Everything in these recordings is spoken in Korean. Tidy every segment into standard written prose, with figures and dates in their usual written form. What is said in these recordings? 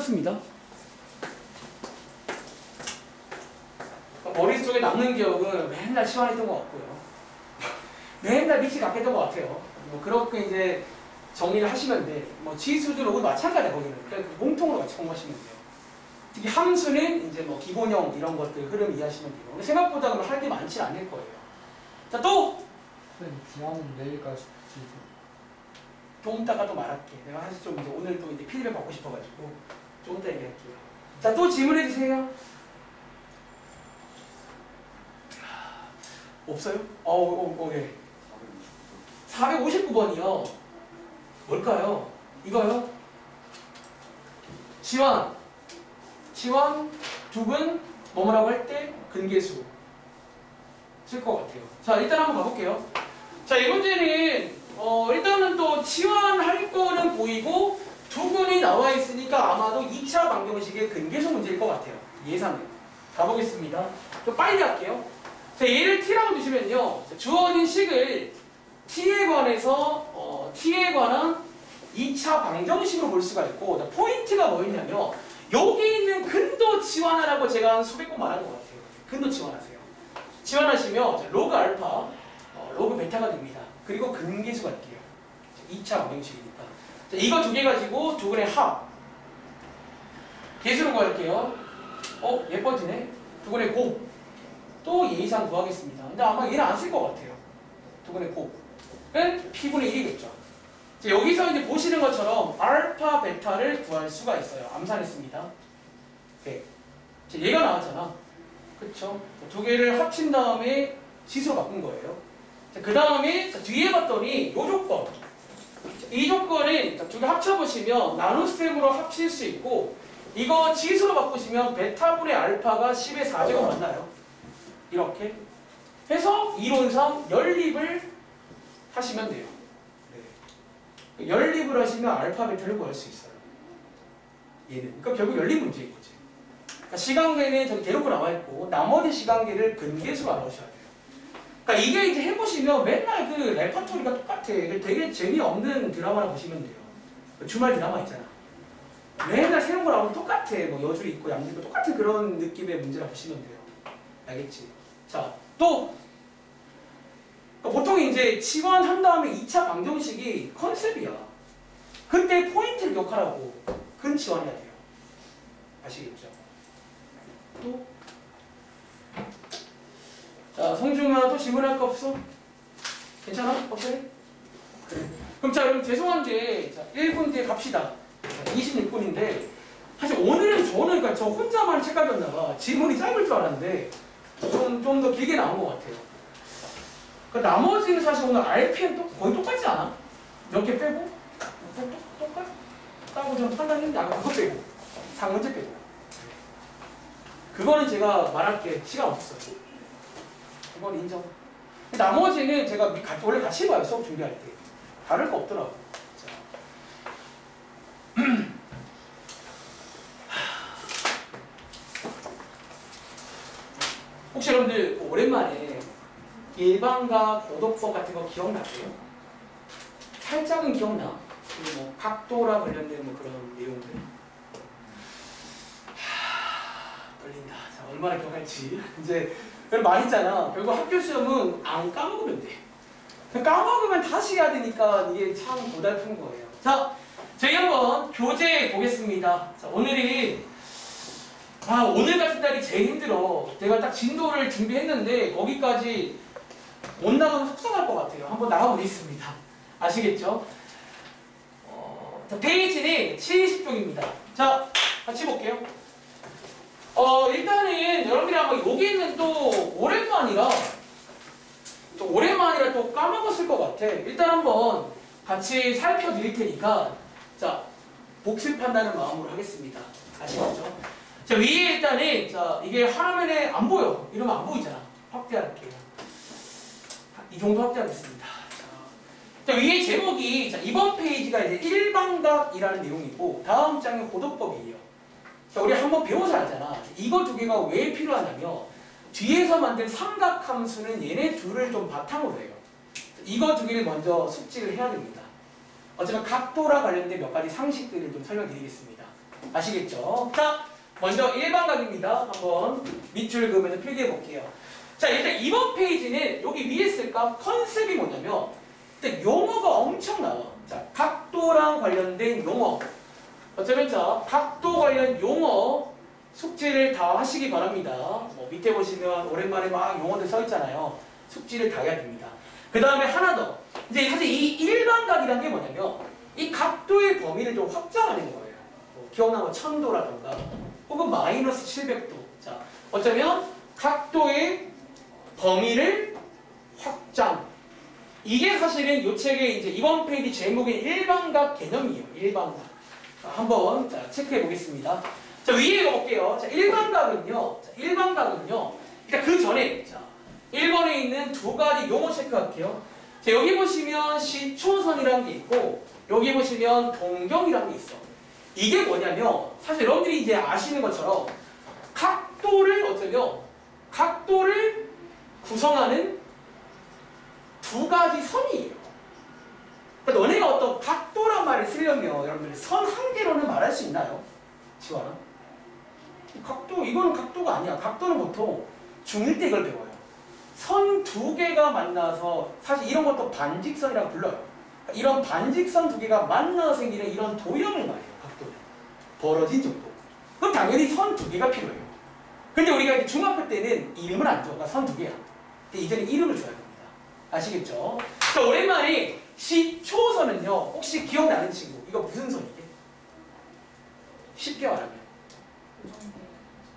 이렇습니다. 머릿속에 남는 기억은 맨날 시원했던 것 같고요. 맨날 밑이 같겠던 것 같아요. 뭐 그렇게 이제 정리를 하시면 돼. 뭐 지수들하고 마찬가지야 거기는. 그러니까 공통으로 같이 공부하시면 돼요. 특히 함수는 이제 뭐 기본형 이런 것들 흐름 이해하시면 돼요. 근데 생각보다 그러면 할 게 많지 않을 거예요. 자 또 기한은 내일까지 지수. 좀 이따가 또 말할게. 내가 사실 좀 이제 오늘 또 이제 피드백 받고 싶어가지고 좀 이따 얘기할게요. 자 또 질문해 주세요. 없어요? 예. 459번이요. 뭘까요? 이거요? 지원, 두근, 뭐뭐라고 할 때 근계수 쓸 것 같아요. 자, 일단 한번 가볼게요. 자, 이 문제는 일단은 또 치환할 거는 보이고 두근이 나와 있으니까 아마도 2차 방정식의 근계수 문제일 것 같아요. 예상은. 가보겠습니다. 좀 빨리 할게요. 자, 얘를 t라고 두시면요. 주어진 식을 t에 관해서 t에 관한 2차 방정식으로 볼 수가 있고 포인트가 뭐였냐면 여기 있는 근도 치환하라고 제가 한 수백 번 말한 것 같아요. 근도 치환하세요. 치환하시면 로그 알파, 로그 베타가 됩니다. 그리고 근계수가 있게요. 2차 방정식이니까. 자, 이거 두 개 가지고 두근의 합. 계수로 구할게요. 예뻐지네. 두근의 곱. 또 예의상 구하겠습니다. 근데 아마 얘는 안 쓸 것 같아요. 두근의 곱은 p분의 1이겠죠. 여기서 이제 보시는 것처럼 알파, 베타를 구할 수가 있어요. 암산했습니다. 네. 얘가 나왔잖아. 그쵸? 두 개를 합친 다음에 지수로 바꾼 거예요. 그 다음에 뒤에 봤더니 이 조건. 이 조건은 두 개 합쳐보시면 나눗셈으로 합칠 수 있고 이거 지수로 바꾸시면 베타분의 알파가 10의 4제곱 맞나요? 이렇게 해서 이론상 연립을 하시면 돼요. 네. 연립을 하시면 알파 베타를 구할 수 있어요. 얘는. 그러니까 결국 연립 문제인 거지. 그러니까 시간계는 저기 대놓고 나와 있고 나머지 시간계를 근계수로 알아주셔야 돼요. 그러니까 이게 이제 해보시면 맨날 그 레퍼토리가 똑같아. 되게 재미없는 드라마라 보시면 돼요. 주말 드라마 있잖아. 맨날 새로운 거 나오면 똑같아. 뭐 여주 있고 양주 있고 똑같은 그런 느낌의 문제라 보시면 돼요. 알겠지? 자, 또 그러니까 보통 이제 치환한 다음에 2차 방정식이 컨셉이야. 그때 포인트를 기억하라고 근치환해야 돼요. 아시겠죠? 또 자, 성중아 또 질문할 거 없어? 괜찮아? 없어요? 그래. 그럼 자, 그럼 죄송한데 자, 1분 뒤에 갑시다. 26분인데 사실 오늘은 저는 그러니까 저 혼자만 착각이었나 봐. 질문이 짧을 줄 알았는데 좀 더 길게 나온 것 같아요. 그러니까 나머지는 사실 오늘 RPM 또 거의 똑같지 않아? 몇 개 빼고? 똑같다고 좀 판단했는데 아까 그거 빼고 4문제 빼고 그거는 제가 말할게 시간 없어요. 그건 인정. 나머지는 제가 원래 같이 봐요. 수업 준비할 때 다를 거 없더라고. 혹시 여러분들 오랜만에 일반각 고도법 같은 거 기억나세요? 살짝은 기억나. 뭐 각도랑 관련된 뭐 그런 내용들. 떨린다. 자, 얼마나 기억할지. 이제 말했잖아. 결국 학교 시험은 안 까먹으면 돼. 까먹으면 다시 해야 되니까 이게 참 고달픈 거예요. 자, 저희 한번 교재 보겠습니다. 자, 오늘이 오늘 같은 날이 제일 힘들어. 내가 딱 진도를 준비했는데 거기까지 못 나가면 속상할 것 같아요. 한번 나가보겠습니다. 아시겠죠? 자, 페이지는 70쪽입니다. 자, 같이 볼게요. 일단은 여러분들이 아마 여기는 또 오랜만이라 또 까먹었을 것 같아. 일단 한번 같이 살펴드릴 테니까 자, 복습한다는 마음으로 하겠습니다. 아시겠죠? 자, 위에 일단은 자, 이게 화면에 안 보여. 이러면 안 보이잖아. 확대할게요. 이 정도 확대하겠습니다. 자, 위에 제목이 자, 이번 페이지가 이제 일반각이라는 내용이고 다음 장이 호도법이에요. 자, 우리 한번 배워서 알잖아. 이거 두 개가 왜 필요하냐면 뒤에서 만든 삼각함수는 얘네 둘을 좀 바탕으로 해요. 이거 두 개를 먼저 숙지를 해야 됩니다. 어쩌면 각도랑 관련된 몇 가지 상식들을 좀 설명드리겠습니다. 아시겠죠? 자, 먼저 일반각입니다. 한번 밑줄 그으면 필기해 볼게요. 자, 일단 이번 페이지는 여기 위에 쓸까 컨셉이 뭐냐면 일단 용어가 엄청 나와. 자, 각도랑 관련된 용어. 어쩌면 자, 각도 관련 용어 숙지를 다 하시기 바랍니다. 뭐 밑에 보시면 오랜만에 막 용어들 써 있잖아요. 숙지를 다 해야 됩니다. 그 다음에 하나 더. 이제 사실 이 일반각이란 게 뭐냐면 이 각도의 범위를 좀 확장하는 거예요. 뭐 기억나면 1000도라던가 혹은 마이너스 700도. 자, 어쩌면 각도의 범위를 확장. 이게 사실은 이 책의 이제 이번 페이지 제목인 일반각 개념이에요. 일반각. 자, 한번 자, 체크해 보겠습니다. 자, 위에 읽어볼게요. 자, 일반각은요. 일단 그 전에 자, 1번에 있는 두 가지 용어 체크할게요. 자, 여기 보시면 시초선이라는 게 있고 여기 보시면 동경이라는 게 있어. 이게 뭐냐면 사실 여러분들이 이제 아시는 것처럼 각도를 구성하는 두 가지 선이에요. 그러니까 너네가 어떤 각도란 말을 쓰려면 여러분들이 선 한 개로는 말할 수 있나요? 지원아? 각도, 이거는 각도가 아니야. 각도는 보통 중1 때 이걸 배워요. 선 두 개가 만나서 사실 이런 것도 반직선이라고 불러요. 그러니까 이런 반직선 두 개가 만나서 생기는 이런 도형을 말해요. 각도는. 벌어진 정도. 그럼 당연히 선 두 개가 필요해요. 근데 우리가 이제 중학교 때는 이름을 안 줘. 그러니까 선 두 개야. 근데 이제는 이름을 줘야 됩니다. 아시겠죠? 자, 오랜만에 시초선은요. 혹시 기억나는 친구? 이거 무슨 선이게? 쉽게 말하면.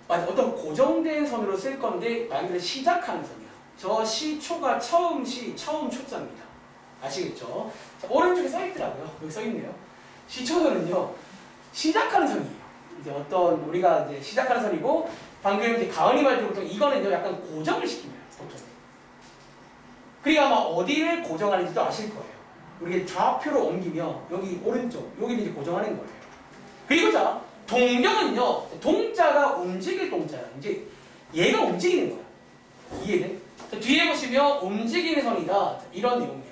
맞아. 어떤 고정된 선으로 쓸 건데 말 그대로 시작하는 선이야. 저 시초가 처음 초자입니다. 아시겠죠? 자, 오른쪽에 써있더라고요. 여기 써있네요. 시초선은요. 시작하는 선이에요. 이제 어떤 우리가 이제 시작하는 선이고 방금 이제 가은이 말대로 보통 이거는요. 약간 고정을 시킵니다. 보통. 그러니까 아마 어디를 고정하는지도 아실 거예요. 우리가 좌표로 옮기면 여기 오른쪽, 여기를 이제 고정하는 거예요. 그리고 자, 동경은요, 동자가 움직일 동자야. 이제 얘가 움직이는 거야. 이해돼? 자, 뒤에 보시면 움직이는 선이다. 이런 내용이야.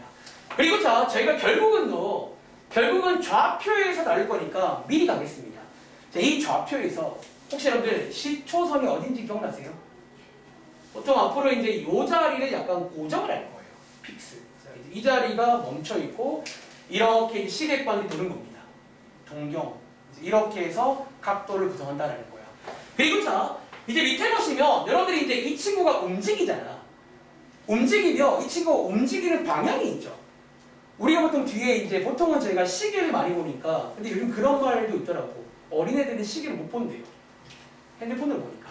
그리고 자, 저희가 결국은 좌표에서 나올 거니까 미리 가겠습니다. 자, 이 좌표에서 혹시 여러분들 시초선이 어딘지 기억나세요? 보통 앞으로 이제 이 자리를 약간 고정을 할 거예요. 픽스. 자, 이제 이 자리가 멈춰 있고 이렇게 시계방이 도는 겁니다. 동경. 이렇게 해서 각도를 구성한다는 거야. 그리고 자, 이제 밑에 보시면 여러분들이 이제 이 친구가 움직이잖아. 움직이면 이 친구가 움직이는 방향이 있죠. 우리가 보통 뒤에 이제 보통은 저희가 시계를 많이 보니까 근데 요즘 그런 말도 있더라고. 어린애들은 시계를 못 본대요. 핸드폰을 보니까.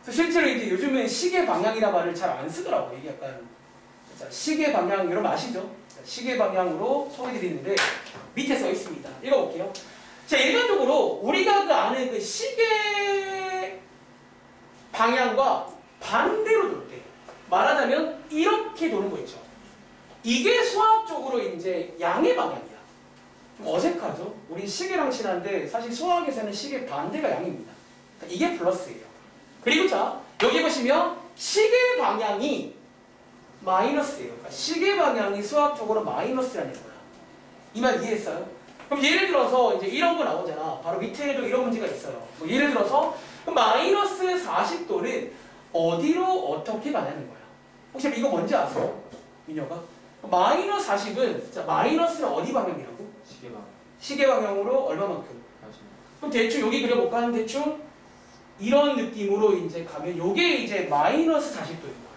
그래서 실제로 이제 요즘은 시계 방향이라는 말을 잘 안 쓰더라고. 이게 약간 자, 시계 방향 여러분 아시죠? 자, 시계 방향으로 소개드리는데 밑에 써 있습니다. 읽어볼게요. 자, 일반적으로 우리가 그 아는 그 시계 방향과 반대로 돌 때 말하자면 이렇게 도는 거 있죠. 이게 수학적으로 이제 양의 방향이야. 좀 어색하죠? 우리 시계랑 친한데 사실 수학에서는 시계 반대가 양입니다. 그러니까 이게 플러스예요. 그리고 자, 여기 보시면 시계 방향이 마이너스예요. 그러니까 시계 방향이 수학적으로 마이너스라는 거야. 이 말 이해했어요? 그럼 예를 들어서 이제 이런 거 나오잖아. 바로 밑에도 이런 문제가 있어요. 뭐 예를 들어서 마이너스 40도는 어디로 어떻게 가냐는 거야. 혹시 이거 뭔지 아세요? 민혁아? 마이너스 40은 자, 마이너스는 어디 방향이라고? 시계방. 시계 방향으로 얼마만큼? 그럼 대충 여기 그려볼까? 한 대충 이런 느낌으로 이제 가면 요게 이제 마이너스 40도인 거예요.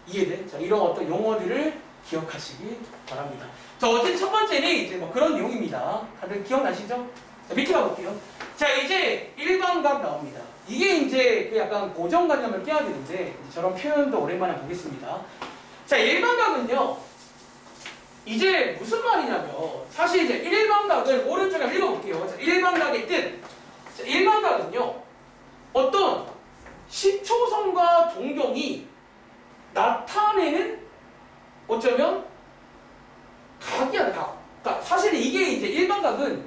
이해돼? 자, 이런 어떤 용어들을 기억하시기 바랍니다. 자, 어쨌든 첫 번째는 이제 뭐 그런 내용입니다. 다들 기억나시죠? 자, 밑에 가볼게요. 자, 이제 일반각 나옵니다. 이게 이제 그 약간 고정관념을 깨야 되는데 저런 표현도 오랜만에 보겠습니다. 자, 일반각은요. 이제 무슨 말이냐면 사실 이제 일반각을 오른쪽에 읽어볼게요. 자, 일반각의 뜻. 자, 일반각은요. 어떤 시초선과 동경이 나타내는 어쩌면 각이야, 각. 그러니까 사실 이게 이제 일반각은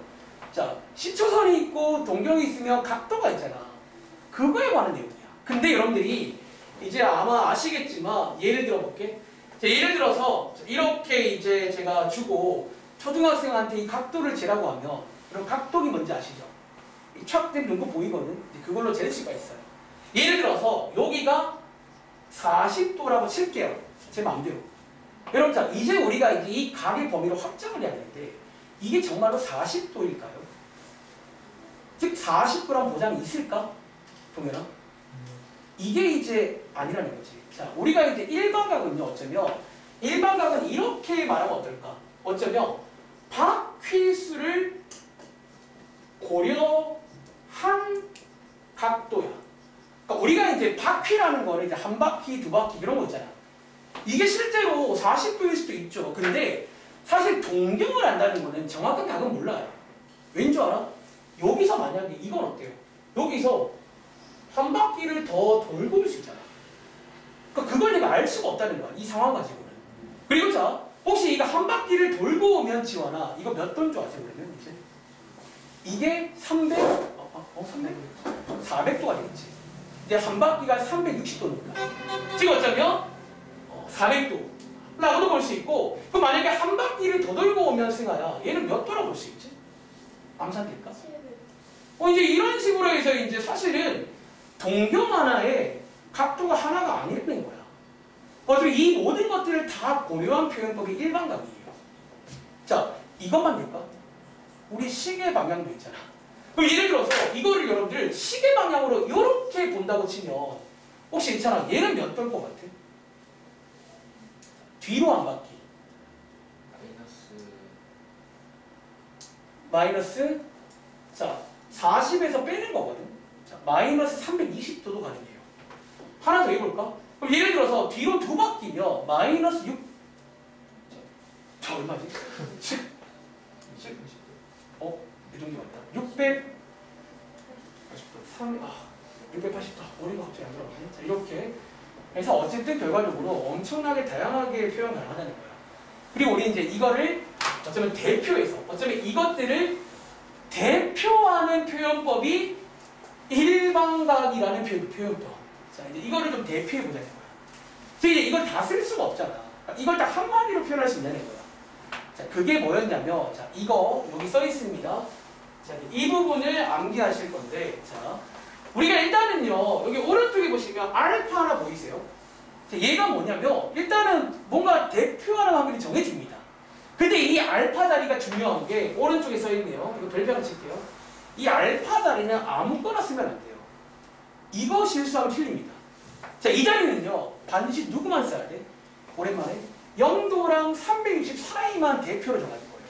자, 시초선이 있고 동경이 있으면 각도가 있잖아. 그거에 관한 내용이야. 근데 여러분들이 이제 아마 아시겠지만 예를 들어 볼게. 자, 예를 들어서 이렇게 이제 제가 주고 초등학생한테 이 각도를 재라고 하면 그럼 각도가 뭔지 아시죠? 착된 거 보이거든. 그걸로 잴 수가 있어요. 예를 들어서 여기가 40도라고 칠게요. 제 마음대로. 여러분, 자, 이제 우리가 이제 이 각의 범위를 확장을 해야 되는데 이게 정말로 40도일까요? 즉 40도란 보장이 있을까? 보면은 이게 이제 아니라는 거지. 자, 우리가 이제 일반각은요, 어쩌면 일반각은 이렇게 말하면 어떨까? 어쩌면 바퀴수를 고려한 각도야. 그러니까 우리가 이제 바퀴라는 거는 이제 한 바퀴, 두 바퀴 이런 거 있잖아. 이게 실제로 40도일 수도 있죠. 근데 사실 동경을 한다는 거는 정확한 각은 몰라요. 왠 줄 알아? 여기서 만약에 이건 어때요? 여기서 한 바퀴를 더 돌고 올 수 있잖아. 그러니까 그걸 내가 알 수가 없다는 거야. 이 상황 가지고는. 그리고 자, 혹시 이거 한 바퀴를 돌고 오면 지원아, 이거 몇 도인 줄 아세요? 그러면 이제 이게 300, 400도가 되겠지. 이제 한 바퀴가 360도니까. 지금 어쩌면 400도. 라고도 볼 수 있고, 그럼 만약에 한 바퀴를 더 돌고 오면 승아야, 얘는 몇 도라고 볼 수 있지? 암산될까? 이제 이런 식으로 해서 이제 사실은 동경 하나에 각도가 하나가 아니라는 거야. 어차피 이 모든 것들을 다 고려한 표현법이 일반각이에요. 자, 이것만 될까? 우리 시계 방향도 있잖아. 그럼 예를 들어서 이거를 여러분들 시계 방향으로 이렇게 본다고 치면 혹시 있잖아. 얘는 몇 돌 것 같아? 뒤로 한 바퀴. 마이너스 자 40에서 빼는 거거든. 자, 마이너스 320도도 가능해요. 하나 더 해볼까? 그럼 예를 들어서 뒤로 두 바퀴면 마이너스 6. 자 얼마지? 10. 이 정도 맞다. 680도. 680도. 머리가 갑자기 안 들어가네. 자, 이렇게 해서 어쨌든 결과적으로 엄청나게 다양하게 표현 가능하다는 거야. 그리고 우리 이제 이거를 어쩌면 대표해서, 어쩌면 이것들을 대표하는 표현법이 일반각이라는 표현법. 자, 이제 이거를 좀 대표해 보자는 거야. 즉 이제 이걸 다 쓸 수가 없잖아. 이걸 딱 한마디로 표현할 수 있는 거야. 자, 그게 뭐였냐면, 자, 이거 여기 써 있습니다. 자, 이 부분을 암기하실 건데, 자, 우리가 일단은요, 여기 오른쪽에 보시면 알파 하나 보이세요? 자, 얘가 뭐냐면, 일단은 뭔가 대표하는 확률이 정해집니다. 근데 이 알파 자리가 중요한 게 오른쪽에 써 있네요. 이거 별표 하나 칠게요. 이 알파 자리는 아무거나 쓰면 안 돼요. 이거 실수하면 틀립니다. 자, 이 자리는요, 반드시 누구만 써야 돼? 오랜만에 0도랑 360 사이만 대표로 정하는 거예요.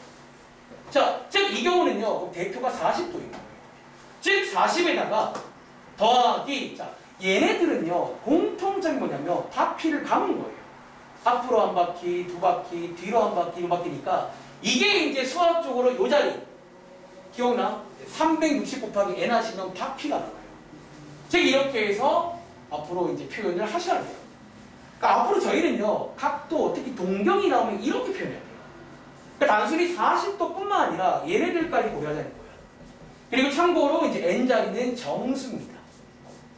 자, 즉 이 경우는요, 대표가 40도인 거예요. 즉 40에다가 더하기, 자, 얘네들은요, 공통점이 뭐냐면 바퀴를 감은 거예요. 앞으로 한 바퀴, 두 바퀴, 뒤로 한 바퀴, 두 바퀴니까 이게 이제 수학적으로 요 자리 기억나? 360 곱하기 n 하시면 바퀴가 나와요. 즉 이렇게 해서 앞으로 이제 표현을 하셔야 돼요. 그러니까 앞으로 저희는요, 각도 특히 동경이 나오면 이렇게 표현해야 돼요. 그러니까 단순히 40도뿐만 아니라 얘네들까지 고려하자는 거예요. 그리고 참고로 이제 n 자리는 정수입니다.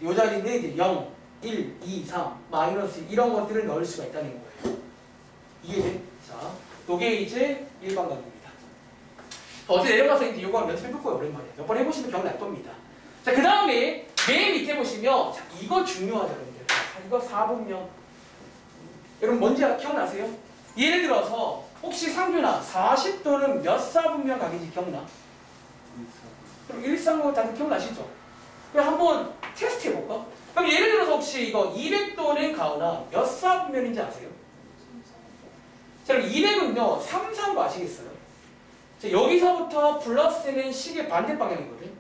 요 자리는 이제 0, 1, 2, 3, 마이너스 이런 것들을 넣을 수가 있다는 거예요. 이해돼? 자, 요게 이제 일반각입니다. 어제 내려가서 이제 요거 연습해볼 거예요, 오랜만에. 몇 번 해보시면 기억날 겁니다. 자, 그 다음에 맨 밑에 보시면, 자, 이거 중요하죠, 여러분들. 자, 이거 4분면. 여러분, 뭔지 기억나세요? 예를 들어서, 혹시 상준아, 40도는 몇 4분면 각인지 기억나? 그럼 135 다들 기억나시죠? 그럼 한번 테스트 해볼까? 그럼 예를 들어서 혹시 이거 200도는 가오나 몇 4분면인지 아세요? 자, 그럼 200은요, 3, 4로 아시겠어요? 자, 여기서부터 플러스는 시계 반대 방향이거든.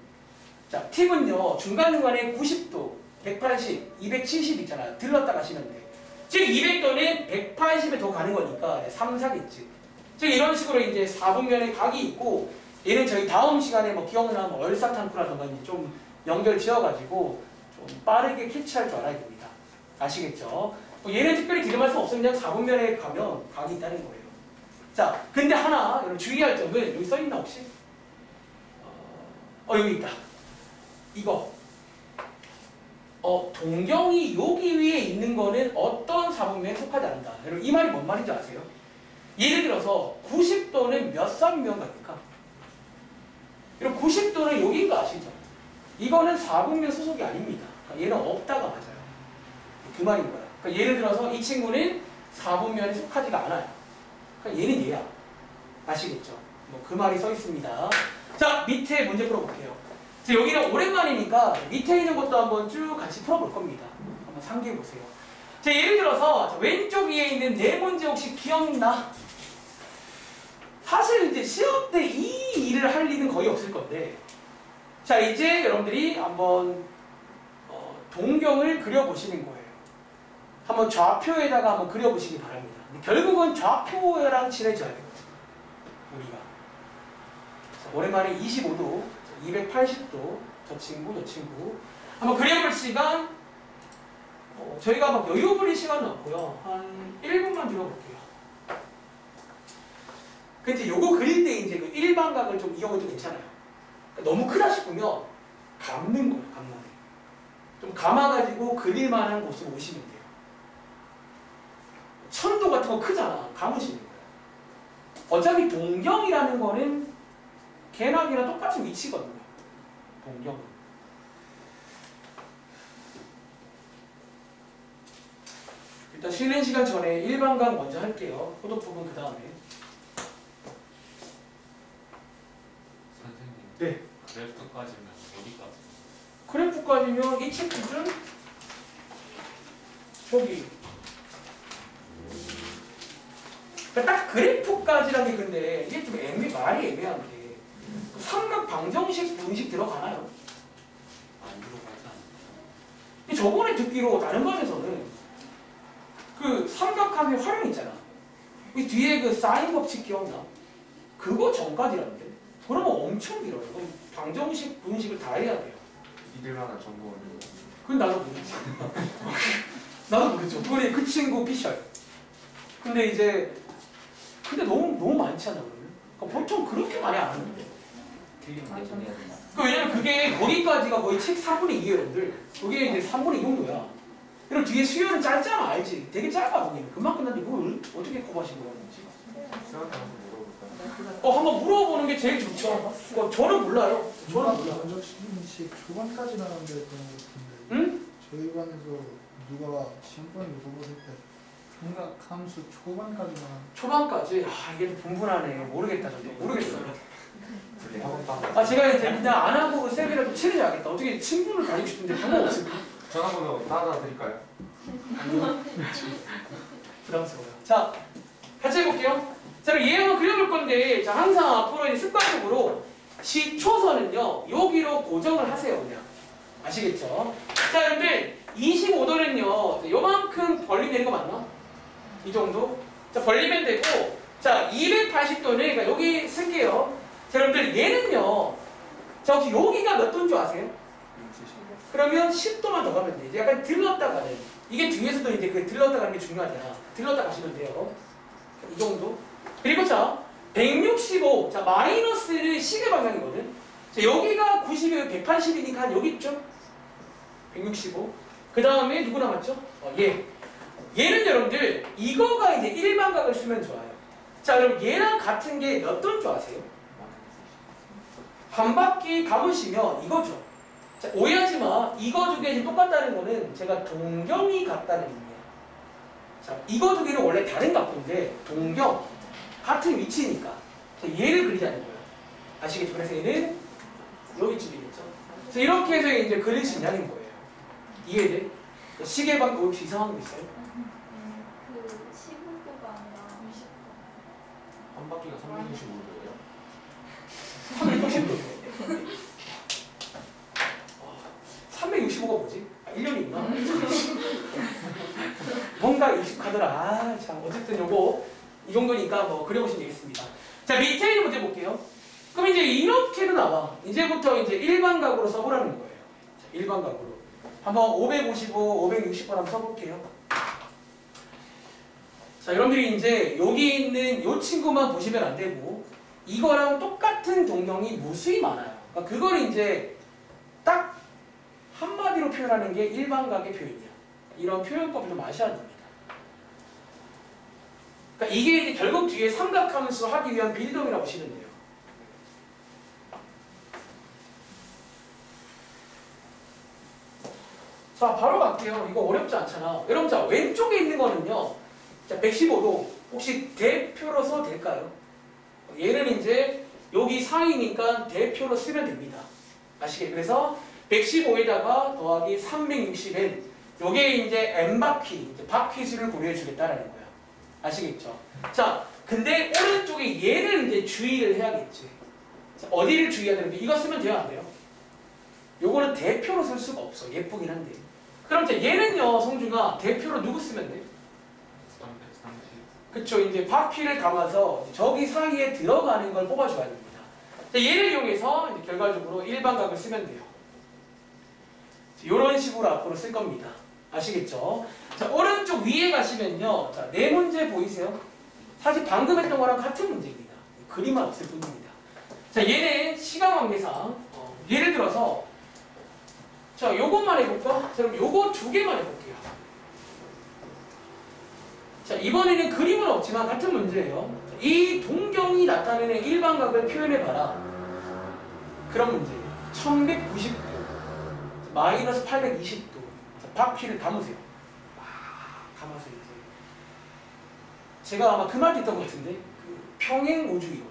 자, 팁은요, 중간중간에 90도, 180, 270 있잖아요. 들렀다 가시면 돼. 즉, 200도는 180에 더 가는 거니까 3, 4겠지. 즉, 이런 식으로 이제 4분면에 각이 있고, 얘는 저희 다음 시간에 뭐 기억나, 뭐 얼사탄쿠라던가 이제 좀 연결 지어가지고 좀 빠르게 캐치할 줄 알아야 됩니다. 아시겠죠? 뭐 얘는 특별히 드릴 말씀 없으면 그냥 4분면에 가면 각이 있다는 거예요. 자, 근데 하나 여러분 주의할 점은 여기 써있나 혹시? 여기 있다. 이거. 동경이 여기 위에 있는 거는 어떤 4분면에 속하지 않는다. 여러분 이 말이 뭔 말인지 아세요? 예를 들어서 90도는 몇 4분면 갑니까? 여러분 90도는 여기인 거 아시죠? 이거는 4분면 소속이 아닙니다. 그러니까 얘는 없다가 맞아요. 그 말인 거야. 그러니까 예를 들어서 이 친구는 4분면에 속하지가 않아요. 그러니까 얘는 얘야. 아시겠죠? 뭐 그 말이 써 있습니다. 자, 밑에 문제 풀어볼게요. 자, 여기는 오랜만이니까 밑에 있는 것도 한번 쭉 같이 풀어볼 겁니다. 한번 상기해 보세요. 자, 예를 들어서 자, 왼쪽 위에 있는 네 문제 혹시 기억나? 사실 이제 시험 때 이 일을 할 일은 거의 없을 건데, 자, 이제 여러분들이 한번 동경을 그려보시는 거예요. 한번 좌표에다가 한번 그려보시기 바랍니다. 결국은 좌표랑 친해져야 돼요. 우리가. 자, 오랜만에 25도, 280도, 저 친구. 한번 그려볼 시간, 저희가 막 여유 부릴 시간은 없고요. 한 1분만 들어볼게요. 근데 요거 그릴 때 이제 그 일반각을 좀 이용해도 괜찮아요. 그러니까 너무 크다 싶으면 감는 거예요, 감는. 좀 감아가지고 그릴 만한 곳으로 오시면 돼요. 천도 같은 거 크잖아. 감으시는 거예요. 어차피 동경이라는 거는 개나기랑 똑같은 위치거든요. 동경은. 일단 쉬는 시간 전에 일반각 먼저 할게요. 호독 부분 그 다음에. 선생님. 네. 그래프까지는 어디까지? 그래프까지면 이 친구는 저기. 그러니까 딱 그래프까지라는 게 근데 이게 좀 말이 애매한 게 삼각 방정식 분식 들어가나요? 안 들어가지 않나요? 근데 저번에 듣기로 다른 반에서는 그 삼각함의 활용 있잖아. 이 뒤에 그 사인 법칙 기억나? 그거 전까지라는데. 그러면 엄청 길어요. 그럼 방정식 분식을 다 해야 돼요. 믿을 만한 정보는 그건 나도 모르지. 나도 모르죠. 그거는 그 친구 피셜. 근데 이제 너무 많잖아 그러면. 그러니까 보통 그렇게 많이 안 하는데. 되게 많이 정해야 된다. 왜냐면 그게 거기까지가 거의 책 4분의 2예요, 여러분들. 그게 이제 3분의 2 정도야. 그럼 뒤에 수요는 짧잖아, 알지? 되게 짧거든요. 금방 끝났는데 뭘 어떻게 커버하신 거야, 수학하면서 물어볼까요? 한번 물어보는 게 제일 좋죠. 저는 몰라요. 저는 몰라요. 방정식 초반까지 나왔는데 그런 것 같은데. 응? 저희 반에서 누가 시험번에 물어봤을 때 삼각함수 초반까지 나왔. 초반까지 이게 좀 분분하네. 모르겠다, 저도 모르겠어요. 우리 학원방 제가 이제 그냥 안 하고 쌤이라도 친해져야겠다. 어떻게 친분을 가지고 싶은데 방법 없을까? 전화번호 하나 드릴까요? 부담스러워요. 자, 같이 해볼게요. 자, 그럼 얘 한번 그려볼 건데, 자, 항상 앞으로 이제 습관적으로 시초선은요, 여기로 고정을 하세요, 그냥. 아시겠죠? 자, 여러분들, 25도는요, 요만큼 벌리면 되는 거 맞나? 이 정도? 자, 벌리면 되고, 자, 280도는, 그러니까 여기 쓸게요. 자, 여러분들, 얘는요, 자, 혹시 여기가 몇 도인 줄 아세요? 그러면 10도만 더 가면 돼. 이제 약간 들렀다 가는. 이게 뒤에서도 이제 그 들렀다 가는 게 중요하잖아. 들렀다 가시면 돼요. 이 정도. 그리고 자, 165. 자, 마이너스는 시계 방향이거든. 자, 여기가 90에 180이니까 한 여기 있죠? 165. 그 다음에 누구 남았죠? 얘. 얘는 여러분들, 이거가 이제 일반각을 쓰면 좋아요. 자, 그럼 얘랑 같은 게 몇 도인 줄 아세요? 한 바퀴 감으시면 이거죠. 자, 오해하지 마. 이거 두 개 지금 똑같다는 거는 제가 동경이 같다는 의미예요. 자, 이거 두 개는 원래 다른 각도인데 동경 같은 위치니까 자, 얘를 그리자는 거예요. 아시겠죠? 그래서 얘는 여기쯤이겠죠. 자, 이렇게 해서 이제 그릴 수 있냐는 거예요. 이해돼? 시계방 혹시 이상한 거 있어요? 그 15도가 아니라 20도. 한 바퀴가 365도예요? 360도. 365가 뭐지? 1년이구나. 뭔가 익숙하더라. 참, 어쨌든 요거 이 정도니까 뭐 그려보시면 되겠습니다. 자, 밑에 있는 문제 볼게요. 그럼 이제 이렇게도 나와. 이제부터 이제 일반각으로 써보라는 거예요. 자, 일반각으로. 한번 555, 560번 한번 써볼게요. 자, 여러분들이 이제 여기 있는 요 친구만 보시면 안 되고 이거랑 똑같은 동경이 무수히 많아요. 그러니까 그걸 이제 딱 한마디로 표현하는 게 일반각의 표현이야. 이런 표현법을 좀 아셔야 됩니다. 그러니까 이게 이제 결국 뒤에 삼각함수 하기 위한 빌드업이라고 보시면 돼요. 자, 바로 갈게요. 이거 어렵지 않잖아. 여러분, 자, 왼쪽에 있는 거는요. 자, 115도 혹시 대표로서 될까요? 얘는 이제 여기 상이니까 대표로 쓰면 됩니다. 아시겠죠? 그래서 115에다가 더하기 360n 요게 이제 n바퀴, 이제 바퀴 수를 고려해 주겠다라는 거야. 아시겠죠? 자, 근데 오른쪽에 얘를 이제 주의를 해야겠지. 자, 어디를 주의해야 되는데 이거 쓰면 돼요, 안 돼요? 요거는 대표로 쓸 수가 없어. 예쁘긴 한데. 그럼 이제 얘는요, 성준아, 대표로 누구 쓰면 돼? 330. 그쵸. 이제 바퀴를 감아서 저기 사이에 들어가는 걸 뽑아줘야 됩니다. 자, 얘를 이용해서 이제 결과적으로 일반각을 쓰면 돼요. 이런 식으로 앞으로 쓸 겁니다. 아시겠죠? 자, 오른쪽 위에 가시면요. 자, 네 문제 보이세요? 사실 방금 했던 거랑 같은 문제입니다. 그림만 없을 뿐입니다. 자, 얘는 시간관계상 예를 들어서 자, 요것만 해볼까? 자, 그럼 요거 두 개만 해볼게요. 자, 이번에는 그림은 없지만 같은 문제예요. 이 동경이 나타내는 일반각을 표현해봐라. 그런 문제예요. 1190도 마이너스 820도 바퀴를 감으세요. 감아서 이제 제가 아마 그 말도 했던 것 같은데 그 평행 우주이론.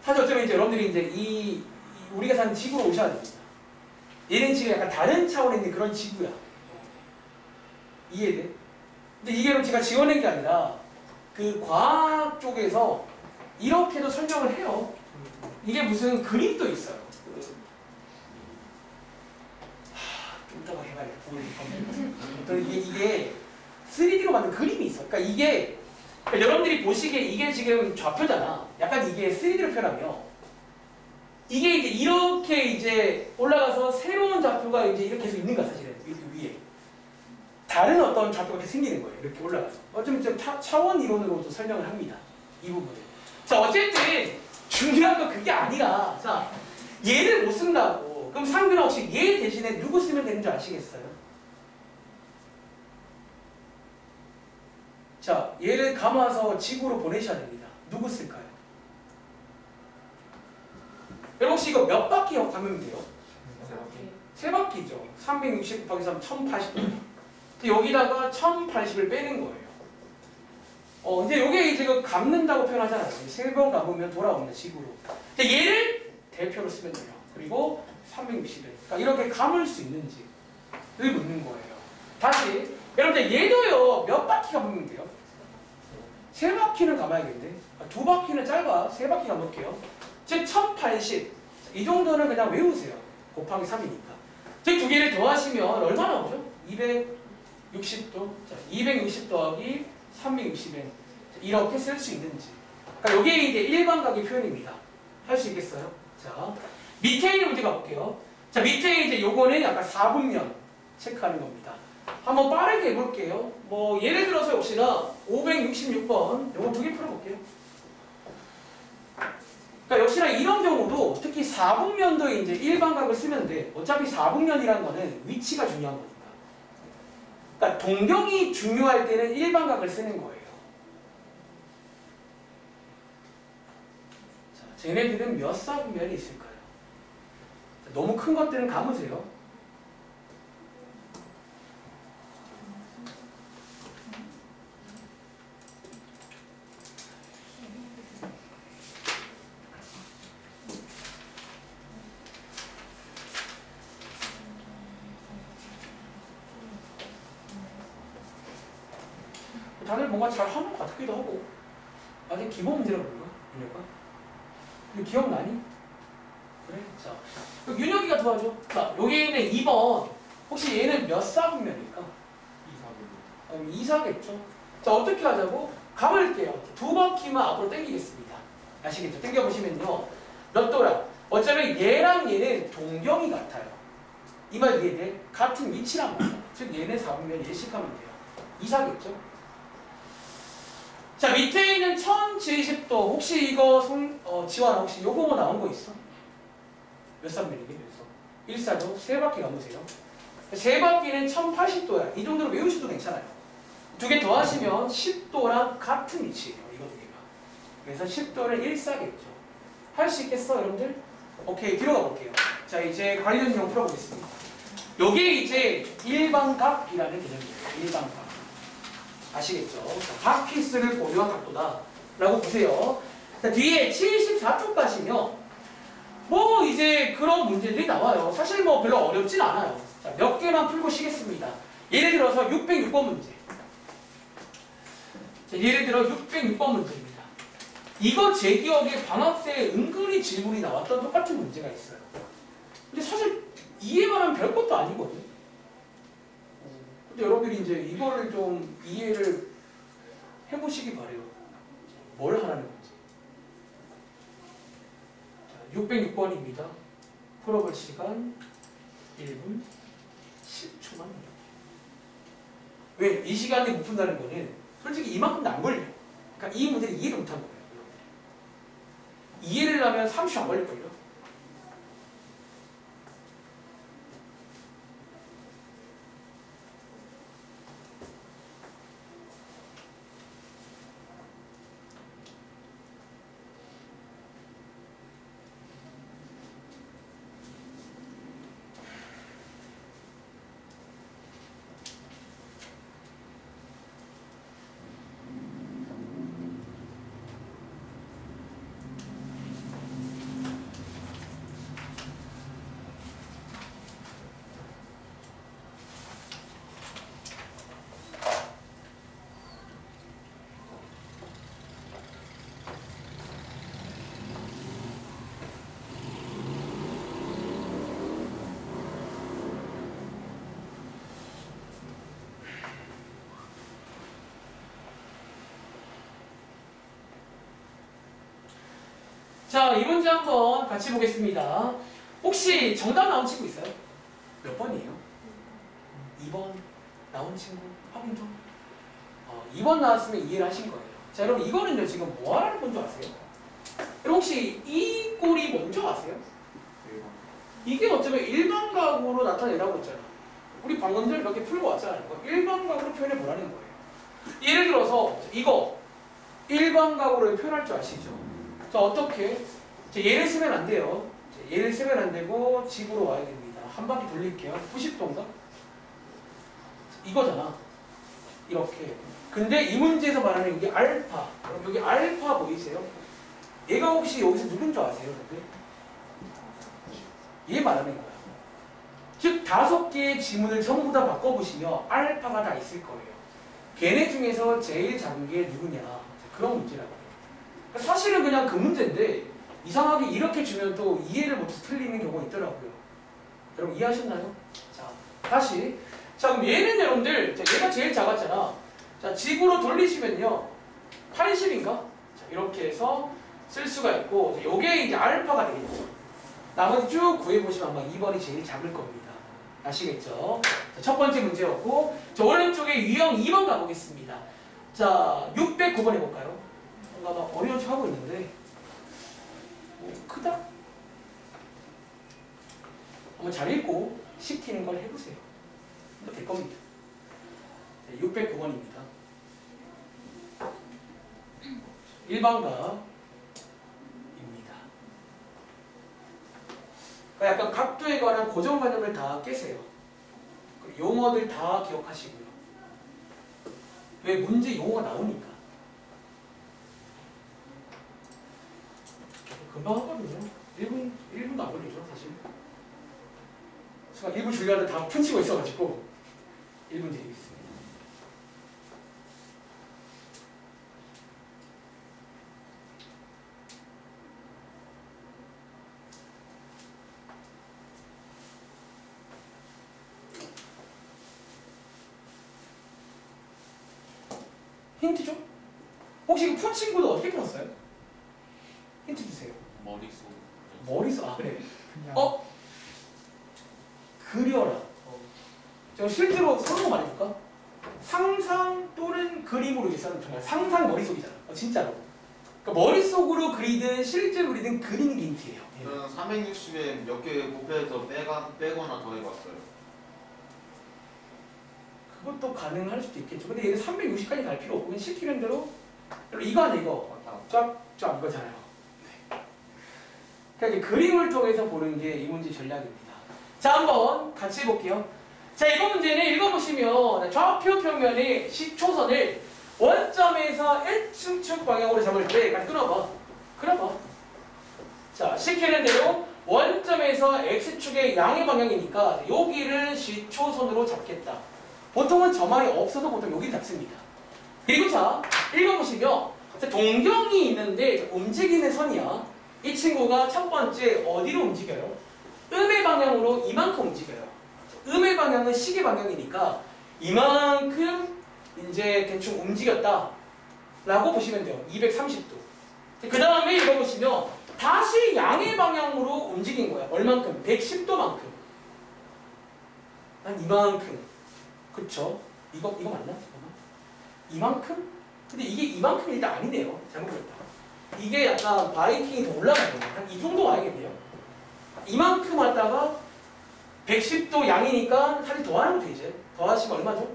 사실 어쩌면 이제 여러분들이 이제 이 우리가 사는 지구로 오셔야 됩니다. 얘는 지금 약간 다른 차원에 있는 그런 지구야. 이해돼? 근데 이게 제가 지어낸 게 아니라 그 과학 쪽에서 이렇게도 설명을 해요. 이게 무슨 그림도 있어요. 좀 이따가 해봐야겠다. 또 이게 3D로 만든 그림이 있어. 그러니까 이게 그러니까 여러분들이 보시기에 이게 지금 좌표잖아. 약간 이게 3D로 표현하면 이게 이제 이렇게 이제 올라가서 새로운 좌표가 이제 이렇게 해서 있는 거야 사실은 여기 위에 다른 어떤 좌표가 이렇게 생기는 거예요. 이렇게 올라가서 어쩌면 좀 차원 이론으로도 설명을 합니다. 이 부분을. 자, 어쨌든 중요한 건 그게 아니라 자, 얘를 못 쓴다고. 그럼 상규는 혹시 얘 대신에 누구 쓰면 되는 줄 아시겠어요? 자, 얘를 감아서 지구로 보내셔야 됩니다. 누구 쓸까요? 여러분 혹시 이거 몇 바퀴 가면 돼요? 세 바퀴죠. 360 곱하기 3, 1080. 여기다가 1080을 빼는 거예요. 이제 요게 이제 그 감는다고 표현하잖아요. 세 번 감으면 돌아옵니다, 지구로. 얘를 대표로 쓰면 돼요. 그리고 360을. 그러니까 이렇게 감을 수 있는지를 묻는 거예요. 다시. 여러분들 얘도요, 몇 바퀴 감으면 돼요? 세 바퀴는 감아야겠는데. 두 바퀴는 짧아. 세 바퀴 감을게요. 즉, 1080. 이 정도는 그냥 외우세요. 곱하기 3이니까. 즉, 두 개를 더하시면 얼마나 나오죠? 260도. 자, 260 더하기 360엔. 이렇게 쓸 수 있는지. 그러니까 이게 이제 일반각의 표현입니다. 할 수 있겠어요? 자, 밑에 있는 문제 가볼게요. 자, 밑에 이제 요거는 약간 4분면 체크하는 겁니다. 한번 빠르게 해볼게요. 뭐, 예를 들어서 역시나 566번. 요거 두 개 풀어볼게요. 그러니까 역시나 이런 경우도 특히 4분면도 이제 일반각을 쓰면 돼. 어차피 4분면이라는 거는 위치가 중요한 거니까. 그러니까 동경이 중요할 때는 일반각을 쓰는 거예요. 자, 쟤네들은 몇 4분면이 있을까요? 자, 너무 큰 것들은 감으세요. 다들 뭔가 잘 하는 것 같기도 하고 아직 기본 문제라고 그런가? 윤혁아? 이거 기억나니? 그래? 자, 그럼 윤혁이가 도와줘. 자, 여기 있는 2번 혹시 얘는 몇 4분면일까? 2사겠죠? 자, 어떻게 하자고? 감을게요. 두 바퀴만 앞으로 당기겠습니다. 아시겠죠? 당겨보시면요 몇 도라? 어차피 얘랑 얘는 동경이 같아요. 이 말 이해돼? 같은 위치란 말이야. 즉 얘는 4분면 예식하면 돼요. 2사겠죠? 자, 밑에 있는 1070도 혹시 이거 지환아 혹시 요거 뭐 나온 거 있어? 몇 3mm게? 1사죠? 세 바퀴 감으세요. 세 바퀴는 1080도야. 이 정도로 외우셔도 괜찮아요. 두 개 더하시면 10도랑 같은 위치예요. 이거 두 개가. 그래서 10도를 1사겠죠. 할 수 있겠어 여러분들? 오케이, 뒤로 가볼게요. 자, 이제 관련형 풀어보겠습니다. 요게 이제 일반각이라는 개념이에요. 일반각. 아시겠죠? 각 피스를 고려한 각도다 라고 보세요. 자, 뒤에 74쪽 가시면 뭐 이제 그런 문제들이 나와요. 사실 뭐 별로 어렵진 않아요. 자, 몇 개만 풀고 쉬겠습니다. 예를 들어서 606번 문제. 자, 예를 들어 606번 문제입니다. 이거 제 기억에 방학 때 은근히 질문이 나왔던 똑같은 문제가 있어요. 근데 사실 이해만 하면 별것도 아니거든요. 근데 여러분들이 이제 이거를 좀 이해를 해보시기 바래요. 뭘 하라는 건지. 606번입니다. 풀어볼 시간 1분 10초만. 왜? 이 시간에 못 푼다는 거는 솔직히 이만큼도 안 걸려요. 그러니까 이 문제를 이해를 못한 거예요. 이해를 하면 30초 안 걸릴걸요. 자, 이 문제 한번 같이 보겠습니다. 혹시 정답 나온 친구 있어요? 몇 번이에요? 2번 나온 친구 확인 좀. 2번 나왔으면 이해를 하신 거예요. 자, 여러분 이거는요 지금 뭐 하는 건지 아세요? 여러분 혹시 이 꼴이 뭔지 아세요? 이게 어쩌면 일반각으로 나타내라고 했잖아. 우리 방금 전에 몇 개 풀고 왔잖아요. 일반각으로 표현해 보라는 거예요. 예를 들어서 이거 일반각으로 표현할 줄 아시죠? 자, 어떻게? 자, 얘를 쓰면 안 돼요. 자, 얘를 쓰면 안 되고 집으로 와야 됩니다. 한 바퀴 돌릴게요. 90도인가? 이거잖아. 이렇게. 근데 이 문제에서 말하는 이게 알파. 그럼 여기 알파 보이세요? 얘가 혹시 여기서 누군 줄 아세요? 근데? 얘 말하는 거야. 즉 5개의 지문을 전부 다 바꿔보시면 알파가 다 있을 거예요. 걔네 중에서 제일 작은 게 누구냐. 그런 문제라고 해요. 사실은 그냥 그 문제인데 이상하게 이렇게 주면 또 이해를 못해서 틀리는 경우가 있더라고요. 여러분 이해하셨나요? 자, 다시. 자, 그럼 얘는 여러분들, 자, 얘가 제일 작았잖아. 자, 집으로 돌리시면요. 80인가? 자, 이렇게 해서 쓸 수가 있고, 자, 요게 이제 알파가 되겠죠. 나머지 쭉 구해보시면 아마 2번이 제일 작을 겁니다. 아시겠죠? 자, 첫 번째 문제였고, 자, 오른쪽에 유형 2번 가보겠습니다. 자, 609번 해볼까요? 뭔가 막 어려운 척 하고 있는데, 크다? 한번 잘 읽고 시키는 걸 해보세요. 될 겁니다. 609번입니다. 일반가입니다. 그러니까 약간 각도에 관한 고정관념을 다 깨세요. 용어들 다 기억하시고요. 왜 문제 용어가 나오니까. 금방 하거든요. 1분도 안 걸리죠, 사실. 순간 1분 줄려는데 다 푼치고 있어가지고 1분 드리겠습니다. 힌트 좀? 혹시 이거 푼 친구도 어떻게 풀었어요? 힌트 주세요. 머릿속. 머릿속, 아 그래. 그냥 그려라. 제가 실제로 서로 말해줄까? 상상 또는 그림으로 일어나는 정말 상상 머릿속이잖아. 진짜로. 그러니까 머릿속으로 그리든 실제로 그리든 그리는 게 힌트예요. 저는 360에 몇 개 곱해서 빼거나 더해봤어요. 그것도 가능할 수도 있겠죠. 근데 얘는 360까지 갈 필요 없고 그냥 시키는 대로 이거 아니야 이거. 쫙쫙 이거잖아요. 그러니까 이제 그림을 통해서 보는 게 이 문제 전략입니다. 자, 한번 같이 해볼게요. 자, 이번 문제는 읽어보시면 좌표 평면의 시초선을 원점에서 X축 방향으로 잡을 때 같이 끊어봐. 자, 시키는 대로 원점에서 X축의 양의 방향이니까 여기를 시초선으로 잡겠다. 보통은 저 말이 없어도 보통 여기 잡습니다. 그리고 자, 읽어보시면 자, 동경이 있는데 움직이는 선이야. 이 친구가 첫 번째 어디로 움직여요? 음의 방향으로 이만큼 움직여요. 음의 방향은 시계 방향이니까 이만큼 이제 대충 움직였다 라고 보시면 돼요. 230도. 그 다음에 읽어보시면 다시 양의 방향으로 움직인 거야. 얼만큼? 110도만큼. 한 이만큼. 그쵸? 이거 맞나? 잠깐만. 이만큼? 근데 이게 이만큼이 일단 아니네요. 잘못했다. 이게 약간 바이킹이 더 올라가는 거예요. 한 이 정도 와야겠네요. 이만큼 왔다가 110도 양이니까 사실 더하면 되지. 더하시면 얼마죠?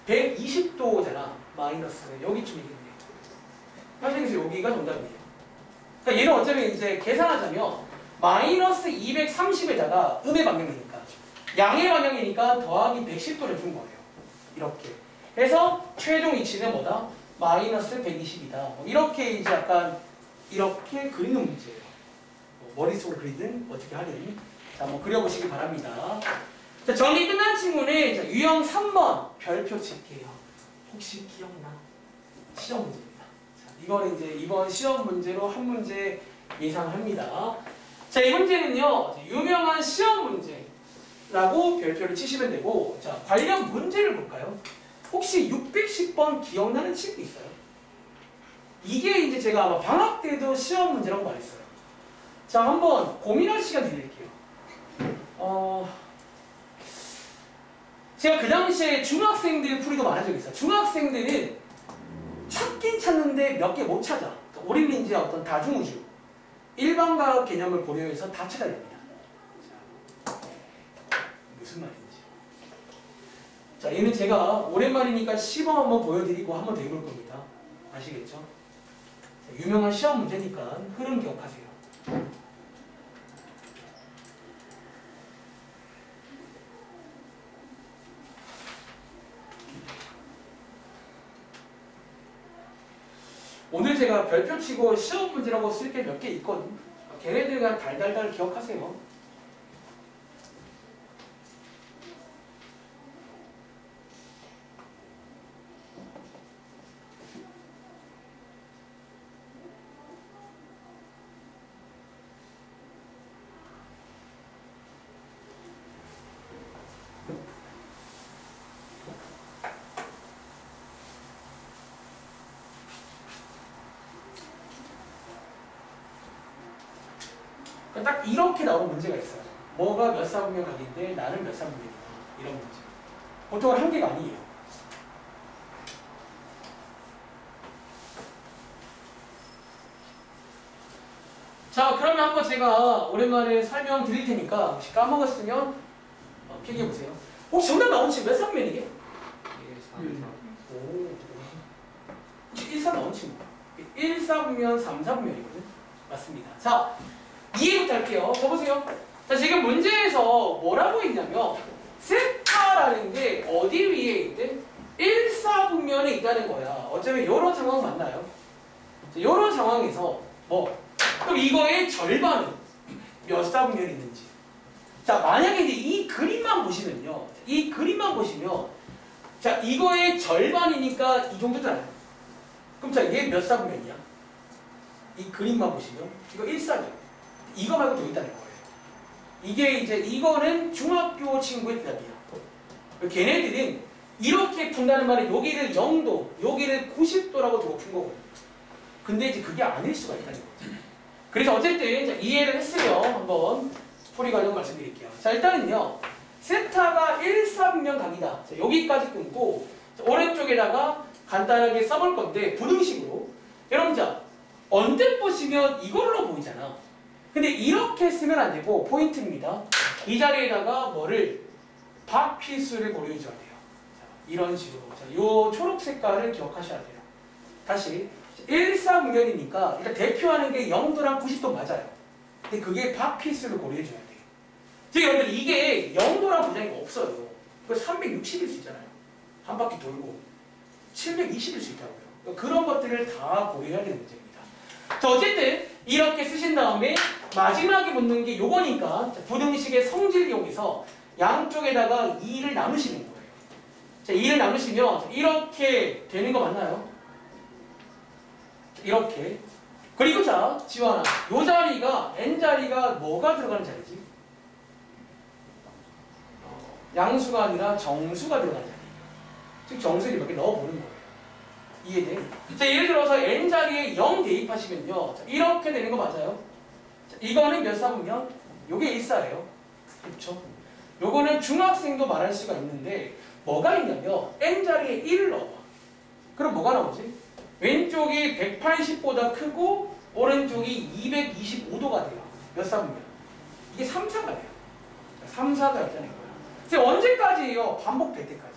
120도잖아. 마이너스. 여기쯤이겠네. 사실 여기가 정답이에요. 그러니까 얘는 어차피 이제 계산하자면 마이너스 230에다가 음의 방향이니까 양의 방향이니까 더하기 110도를 준 거예요. 이렇게. 그래서 최종 위치는 뭐다? 마이너스 120이다. 이렇게 이제 약간 이렇게 그리는 문제예요. 머릿속으로 그리든 어떻게 하든. 자, 한번 그려보시기 바랍니다. 자, 정리 끝난 친구는 자, 유형 3번 별표 칠게요. 혹시 기억나? 시험 문제입니다. 자, 이거는 이제 이번 시험 문제로 한 문제 예상합니다. 자, 이 문제는요, 유명한 시험 문제라고 별표를 치시면 되고, 자, 관련 문제를 볼까요? 혹시 610번 기억나는 친구 있어요? 이게 이제 제가 아마 방학 때도 시험 문제라고 말했어요. 자, 한번 고민할 시간 드릴게요. 제가 그 당시에 중학생들 풀이도 많은 적이 있어요. 중학생들은 찾긴 찾는데 몇 개 못 찾아. 우리는 이제 어떤 다중우주, 일반과학 개념을 고려해서 다 찾아야 됩니다. 자, 무슨 말인지. 자, 얘는 제가 오랜만이니까 시범 한번 보여드리고 한번 더 해볼 겁니다. 아시겠죠? 자, 유명한 시험 문제니까 흐름 기억하세요. 오늘 제가 별표 치고 시험 문제라고 쓸 게 몇 개 있거든. 걔네들 그냥 달달달 기억하세요. 딱 이렇게 나오는 문제가 있어요. 뭐가 몇 사분면 각인데 나는 몇 사분면이다. 이런 문제. 보통은 한 개가 아니에요. 자, 그러면 한번 제가 오랜만에 설명 드릴 테니까 혹시 까먹었으면 필기해보세요. 혹시 정답 나온 친구 몇 사분면이게? 1, 3, 4. 오. 혹시 1, 4 나온 친구? 1, 4분면, 3, 4분면이거든? 맞습니다. 자, 이해부터 할게요. 자, 보세요. 자, 지금 문제에서 뭐라고 했냐면 세타라는 게 어디 위에 있대? 1, 4분면에 있다는 거야. 어쩌면 이런 상황 맞나요? 이런 상황에서 그럼 이거의 절반은 몇 사분면이 있는지. 자, 만약에 이제 이 그림만 보시면요. 이 그림만 보시면 자, 이거의 절반이니까 이 정도잖아요. 그럼 자, 얘 몇 사분면이야? 이 그림만 보시면 이거 1사죠. 이거 말고 더 있다는 거예요. 이게 이제 이거는 중학교 친구의 대답이야. 걔네들은 이렇게 푼다는 말은 여기를 0도, 여기를 90도라고 두고 푼 거거든요. 근데 이제 그게 아닐 수가 있다는 거죠. 그래서 어쨌든 이해를 했으면 한번 풀이 과정 말씀드릴게요. 자, 일단은요. 세타가 1,3면 각이다. 자, 여기까지 끊고 자, 오른쪽에다가 간단하게 써볼 건데 부등식으로. 여러분 자, 언뜻 보시면 이걸로 보이잖아. 근데 이렇게 쓰면 안 되고 포인트입니다. 이 자리에다가 뭐를 박피수를 고려해줘야 돼요. 자, 이런 식으로. 자, 요 초록 색깔을 기억하셔야 돼요. 다시 1,3면이니까 일단 대표하는 게 0도랑 90도 맞아요. 근데 그게 박피수를 고려해줘야 돼요. 즉 여러분 그래도 이게 0도라는 보장이 없어요. 그 360일 수 있잖아요. 한 바퀴 돌고 720일 수 있다고요. 그런 것들을 다 고려해야 되는 문제입니다. 자, 어쨌든 이렇게 쓰신 다음에 마지막에 묻는 게 요거니까 부등식의 성질 이용해서 양쪽에다가 2를 나누시는 거예요. 자, 2를 나누시면 이렇게 되는 거 맞나요? 이렇게. 그리고 자, 지원아, 요 자리가 n자리가 뭐가 들어가는 자리지? 양수가 아니라 정수가 들어가는 자리. 즉 정수를 이렇게 넣어보는 거예요. 이해돼? 자, 예를 들어서 n자리에 0 대입하시면요, 자, 이렇게 되는 거 맞아요? 자, 이거는 몇 사분면? 요게 1사예요. 그렇죠? 요거는 중학생도 말할 수가 있는데 뭐가 있냐면 n자리에 1을 넣어봐. 그럼 뭐가 나오지? 왼쪽이 180보다 크고 오른쪽이 225도가 돼요. 몇 사분면? 이게 3사가 돼요. 3사가 있다는 거예요. 그래서 언제까지예요? 반복될 때까지.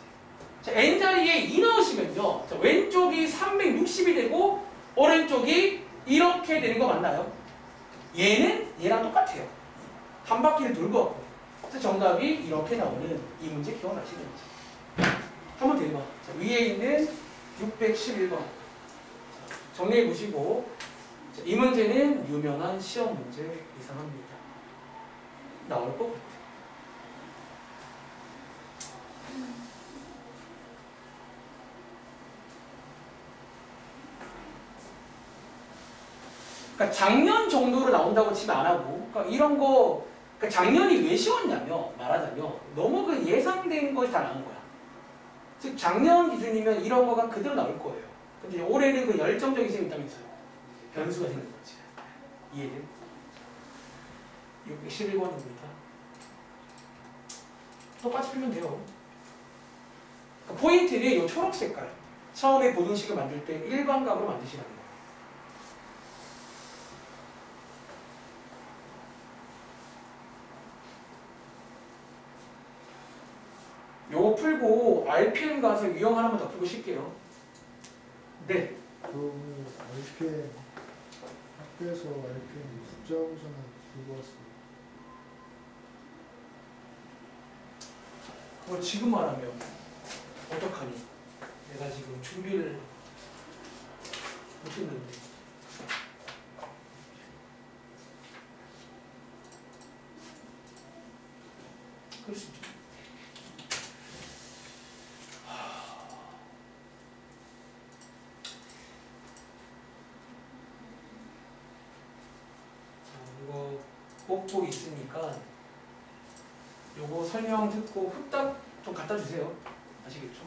자, n자리에 2 넣으시면요, 자, 왼쪽이 360이 되고 오른쪽이 이렇게 되는 거 맞나요? 얘는 얘랑 똑같아요. 한 바퀴를 돌고 왔고. 그래서 정답이 이렇게 나오는 이 문제 기억나시는지. 한번 더 해봐. 자, 위에 있는 611번 정리해 보시고, 자, 이 문제는 유명한 시험 문제 예상합니다. 나올 것 같아요. 그러니까 작년 정도로 나온다고 치면 안 하고, 그러니까 이런 거, 그러니까 작년이 왜 쉬웠냐면, 말하자면 너무 그 예상된 것이 다 나온 거야. 즉 작년 기준이면 이런 거가 그대로 나올 거예요. 근데 올해는 그 열정적인 셈이 있다면서요. 변수가 생긴 거지. 이해돼? 611번입니다. 똑같이 풀면 돼요. 그러니까 포인트는 이 초록 색깔. 처음에 부등식을 만들 때 일반각으로 만드시라는 거예요. 요거 풀고 RPM 가서 유형 하나만 더 풀고 쉴게요. 네. 그 RPM 학교에서 RPM 숫자 우선은 들고 왔어요. 그걸 지금 말하면 어떡하니? 내가 지금 준비를 못했는데. 그럴 수 있죠. 이거 뽑고 있으니까 요거 설명 듣고 후딱 좀 갖다 주세요. 아시겠죠?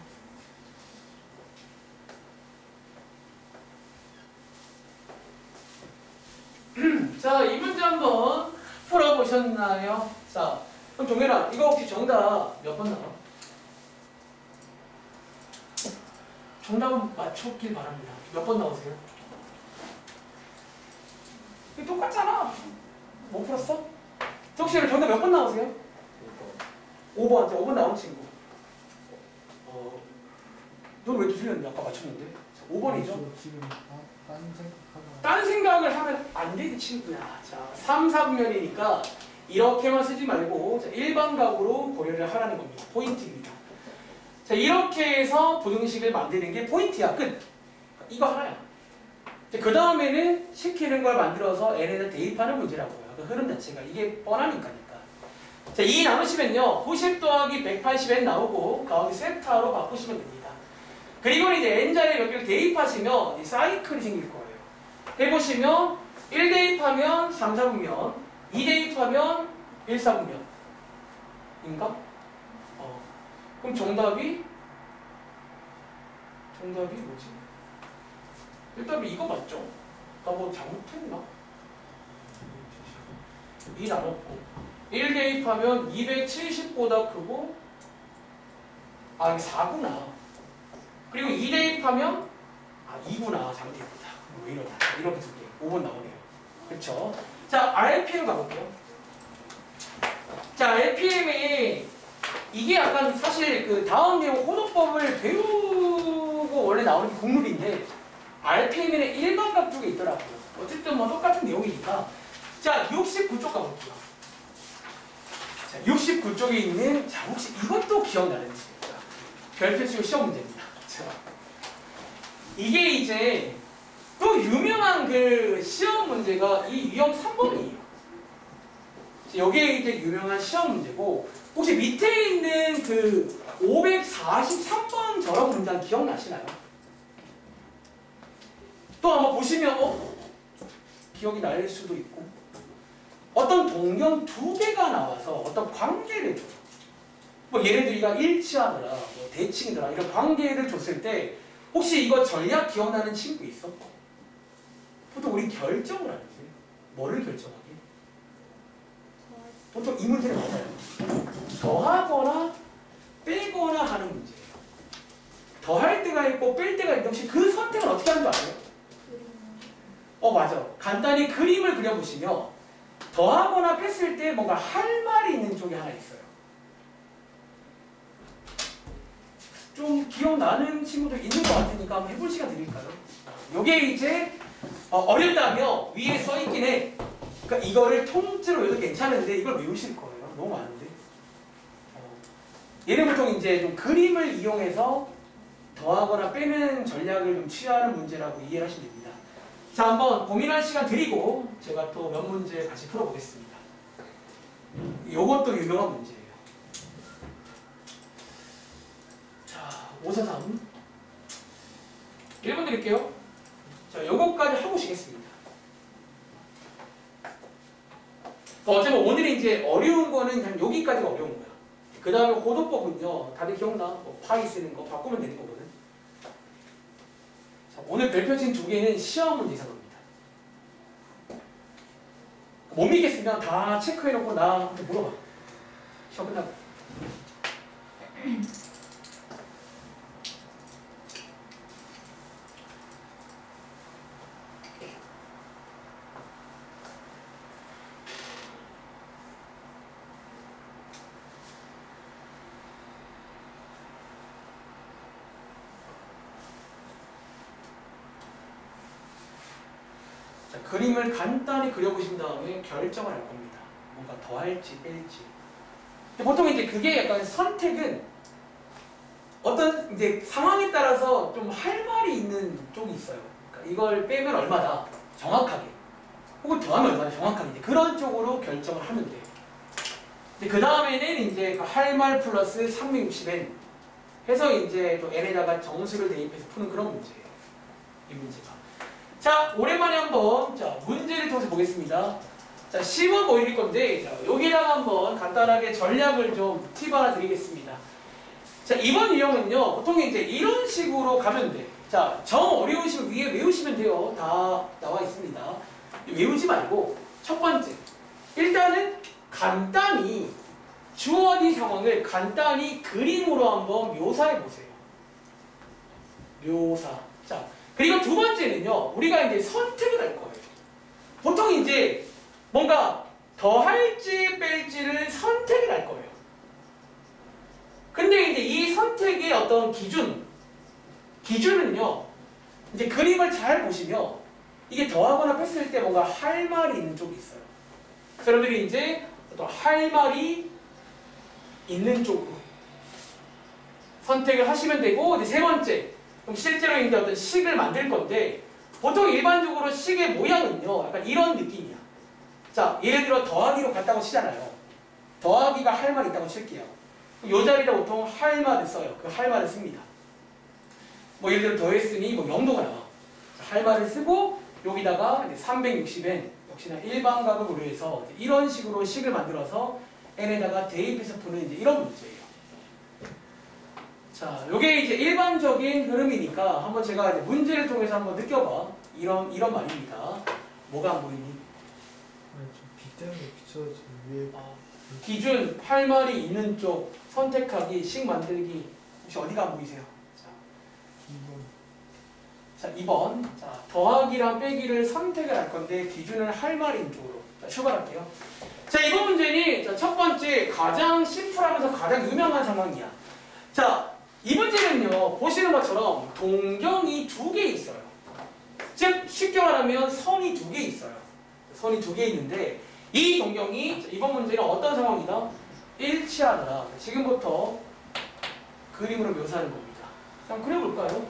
자, 이 문제 한번 풀어보셨나요? 자, 그럼 동현아, 이거 혹시 정답 몇 번 나와? 정답은 맞췄길 바랍니다. 몇 번 나오세요? 이거 똑같잖아. 못 풀었어? 혹시 정답 몇 번 나오세요? 5번. 5번 나온 친구. 넌 왜 틀렸는데? 아까 맞췄는데? 5번이죠? 저 지금 딴 생각하다가 딴 생각을 하면 안 되는 친구야. 자, 3, 4분면이니까 이렇게만 쓰지 말고 자, 일반각으로 고려를 하라는 겁니다. 포인트입니다. 자, 이렇게 해서 부등식을 만드는 게 포인트야. 끝. 이거 하나야. 그 다음에는 시키는 걸 만들어서 n에다 대입하는 문제라고요. 그 흐름 자체가 이게 뻔하니까니까. 자, 2 나누시면요 90 더하기 180n 나오고 가운데 세타로 바꾸시면 됩니다. 그리고 이제 n자리에 몇 개를 대입하시면 이 사이클이 생길 거예요. 해보시면 1 대입하면 3, 4분면, 2 대입하면 1, 4분면 인가? 그럼 정답이 뭐지? 일단 이거 맞죠? 나 뭐 잘못했나? 2 나눴고 1 대입하면 270보다 크고 아 이게 4구나. 그리고 2 대입하면 2구나. 잘못했다. 왜 이러냐. 이렇게 두 개. 5번 나오네요. 그렇죠? 자, RPM 가볼게요. 자, RPM이 이게 약간 사실 그 다음 내용 호도법을 배우고 원래 나오는 게 국룰인데 RPM에는 일반각 쪽에 있더라고요. 어쨌든 뭐 똑같은 내용이니까. 자, 69쪽 가볼게요. 자, 자, 69쪽에 있는, 자, 혹시 이것도 기억나는지. 자, 별표치고 시험 문제입니다. 자, 이게 이제 또 유명한 그 시험 문제가 이 유형 3번이에요. 여기에 이제 유명한 시험 문제고, 혹시 밑에 있는 그 543번 저런 문장 기억나시나요? 또 한번 보시면 기억이 날 수도 있고, 어떤 동경 두 개가 나와서 어떤 관계를 줘요. 뭐 예를 들어 이가 일치하더라, 뭐 대칭이더라, 이런 관계를 줬을 때 혹시 이거 전략 기억나는 친구 있어? 보통 우리 결정을 하지. 뭐를 결정하게? 보통 이 문제는 맞아요. 더하거나 빼거나 하는 문제예요. 더할 때가 있고 뺄 때가 있는데 혹시 그 선택을 어떻게 하는 줄 알아요? 맞아. 간단히 그림을 그려보시면 더하거나 뺐을 때 뭔가 할 말이 있는 쪽이 하나 있어요. 좀 기억나는 친구들 있는 것 같으니까 한번 해볼 시간 드릴까요? 요게 이제 어렵다며 위에 써있긴 해. 그러니까 이거를 통째로 외워도 괜찮은데 이걸 외우실 거예요. 너무 많은데. 얘는 보통 이제 좀 그림을 이용해서 더하거나 빼는 전략을 좀 취하는 문제라고 이해를 하시면 됩니다. 자, 한번 고민할 시간 드리고 제가 또 몇 문제 같이 풀어보겠습니다. 요것도 유명한 문제예요. 자, 543 1분 드릴게요. 자, 요것까지 하고 오시겠습니다. 어쩌면 오늘 이제 어려운 거는 한 여기까지가 어려운 거야. 그 다음에 호도법은요, 다들 기억나? 뭐 파이 쓰는 거 바꾸면 되는 거거든. 자, 오늘 별표진 두 개는 시험 문제 이상입니다. 못 믿겠으면 다 체크해놓고 나한테 물어봐. 시험 끝나고. 자, 그림을 간단히 그려보신 다음에 결정을 할 겁니다. 뭔가 더할지 뺄지. 보통 이제 그게 약간 선택은 어떤 이제 상황에 따라서 좀 할 말이 있는 쪽이 있어요. 그러니까 이걸 빼면 얼마다 정확하게, 혹은 더하면 얼마다 정확하게 이제 그런 쪽으로 결정을 하면 돼요. 근데 그 다음에는 이제 할 말 플러스 360n 해서 이제 또 n에다가 정수를 대입해서 푸는 그런 문제예요. 이 문제가. 자, 오랜만에 한번 자 문제를 통해서 보겠습니다. 자, 10원 보일 건데 자, 여기다가 한번 간단하게 전략을 좀 팁 하나 드리겠습니다. 자, 이번 유형은요 보통 이제 이런 식으로 가면 돼. 자, 정 어려우시면 위에 외우시면 돼요. 다 나와 있습니다. 외우지 말고 첫 번째, 일단은 간단히 주어진 상황을 간단히 그림으로 한번 묘사해 보세요. 묘사. 자, 그리고 두 번째는요, 우리가 이제 선택을 할 거예요. 보통 이제 뭔가 더할지 뺄지를 선택을 할 거예요. 근데 이제 이 선택의 어떤 기준은요, 이제 그림을 잘 보시면 이게 더하거나 뺐을 때 뭔가 할 말이 있는 쪽이 있어요. 여러분들이 이제 어떤 할 말이 있는 쪽으로 선택을 하시면 되고, 이제 세 번째, 그럼 실제로 이제 어떤 식을 만들 건데 보통 일반적으로 식의 모양은요 약간 이런 느낌이야. 자, 예를 들어 더하기로 갔다고 치잖아요. 더하기가 할 말이 있다고 칠게요. 이 자리에 보통 할 말을 써요. 그 할 말을 씁니다. 뭐 예를 들어 더했으니 뭐 0도가 나와. 할 말을 쓰고 여기다가 360엔 역시나 일반값을 고려해서 이런 식으로 식을 만들어서 n에다가 대입해서 푸는 이제 이런 문제예요. 자, 요게 이제 일반적인 흐름이니까 한번 제가 이제 문제를 통해서 한번 느껴봐. 이런 말입니다. 뭐가 안 보이니? 아니, 비 때문에 비춰지 위에. 기준, 할 말이 있는 쪽, 선택하기, 식 만들기. 혹시 어디가 안 보이세요? 자, 2번. 자, 더하기랑 빼기를 선택을 할 건데 기준을 할 말이 있는 쪽으로. 자, 출발할게요. 자, 이번 문제는 자, 첫 번째 가장 심플하면서 가장 유명한 상황이야. 자, 이 문제는요, 보시는 것처럼 동경이 두 개 있어요. 즉, 쉽게 말하면 선이 두 개 있어요. 선이 두 개 있는데, 이 동경이, 이번 문제는 어떤 상황이다? 일치하더라. 지금부터 그림으로 묘사하는 겁니다. 자, 한번 그려볼까요?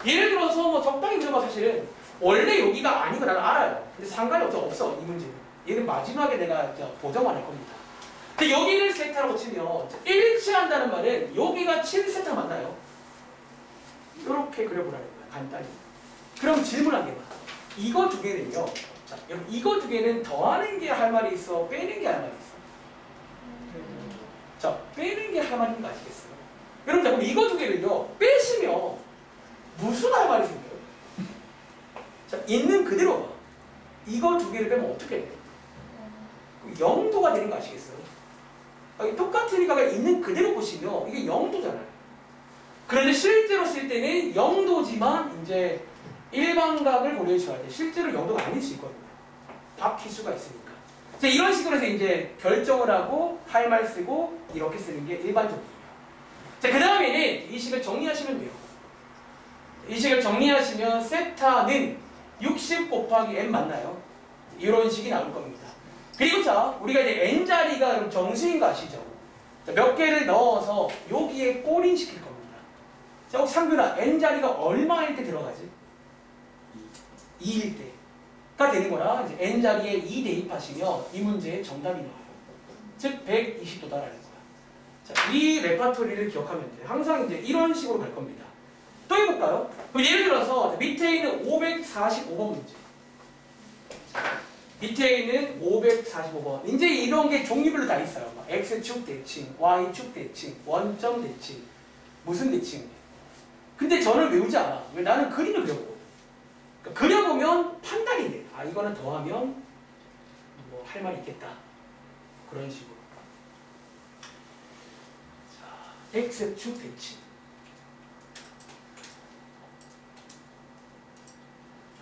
예를 들어서 뭐 적당히 그려봐. 사실은 원래 여기가 아닌 거 나는 알아요. 근데 상관이 없어 이 문제는. 얘는 마지막에 내가 보정만 할 겁니다. 근데 여기를 세타라고 치면 일치한다는 말은 여기가 7세타 맞나요? 이렇게 그려보라는 거야. 간단히. 그럼 질문 한 개만. 이거 두 개는요. 자, 여러분 이거 두 개는 더하는 게 할 말이 있어? 빼는 게 할 말이 있어? 자, 빼는 게 할 말인 거 아시겠어요? 여러분 자, 그럼 이거 두 개를요. 빼시면 무슨 할 말이 생겨요? 자, 있는 그대로 봐. 이거 두 개를 빼면 어떻게 돼요? 0도가 되는 거 아시겠어요? 똑같으니까 있는 그대로 보시면 이게 0도잖아요. 그런데 실제로 쓸 때는 0도지만 이제 일반각을 고려해 줘야 돼. 실제로 0도가 아닐 수 있거든요. 바퀴수가 있으니까. 자, 이런 식으로 해서 이제 결정을 하고 할 말 쓰고 이렇게 쓰는 게 일반적이에요. 자, 그 다음에는 이 식을 정리하시면 돼요. 이 식을 정리하시면 세타는 60 곱하기 n 맞나요? 이런 식이 나올 겁니다. 그리고 자, 우리가 이제 n자리가 정수인 거 아시죠? 자, 몇 개를 넣어서 여기에 꼬린시킬 겁니다. 자, 혹시 상균아, n자리가 얼마일 때 들어가지? 2일 때가 되는 거라 이제 n자리에 2 대입하시면 이 문제의 정답이 나와요. 즉 120도다라는 거야. 자, 이 레파토리를 기억하면 돼요. 항상 이제 이런 식으로 갈 겁니다. 또 해볼까요? 예를 들어서 밑에 있는 545번 문제. 밑에 있는 545번. 이제 이런 게 종류별로 다 있어요. X축 대칭, Y축 대칭, 원점 대칭, 무슨 대칭. 근데 저는 외우지 않아. 왜? 나는 그림을 그려보고. 그러니까 그려보면 판단이 돼. 아, 이거는 더하면 뭐 할 말이 있겠다. 그런 식으로. 자, X축 대칭.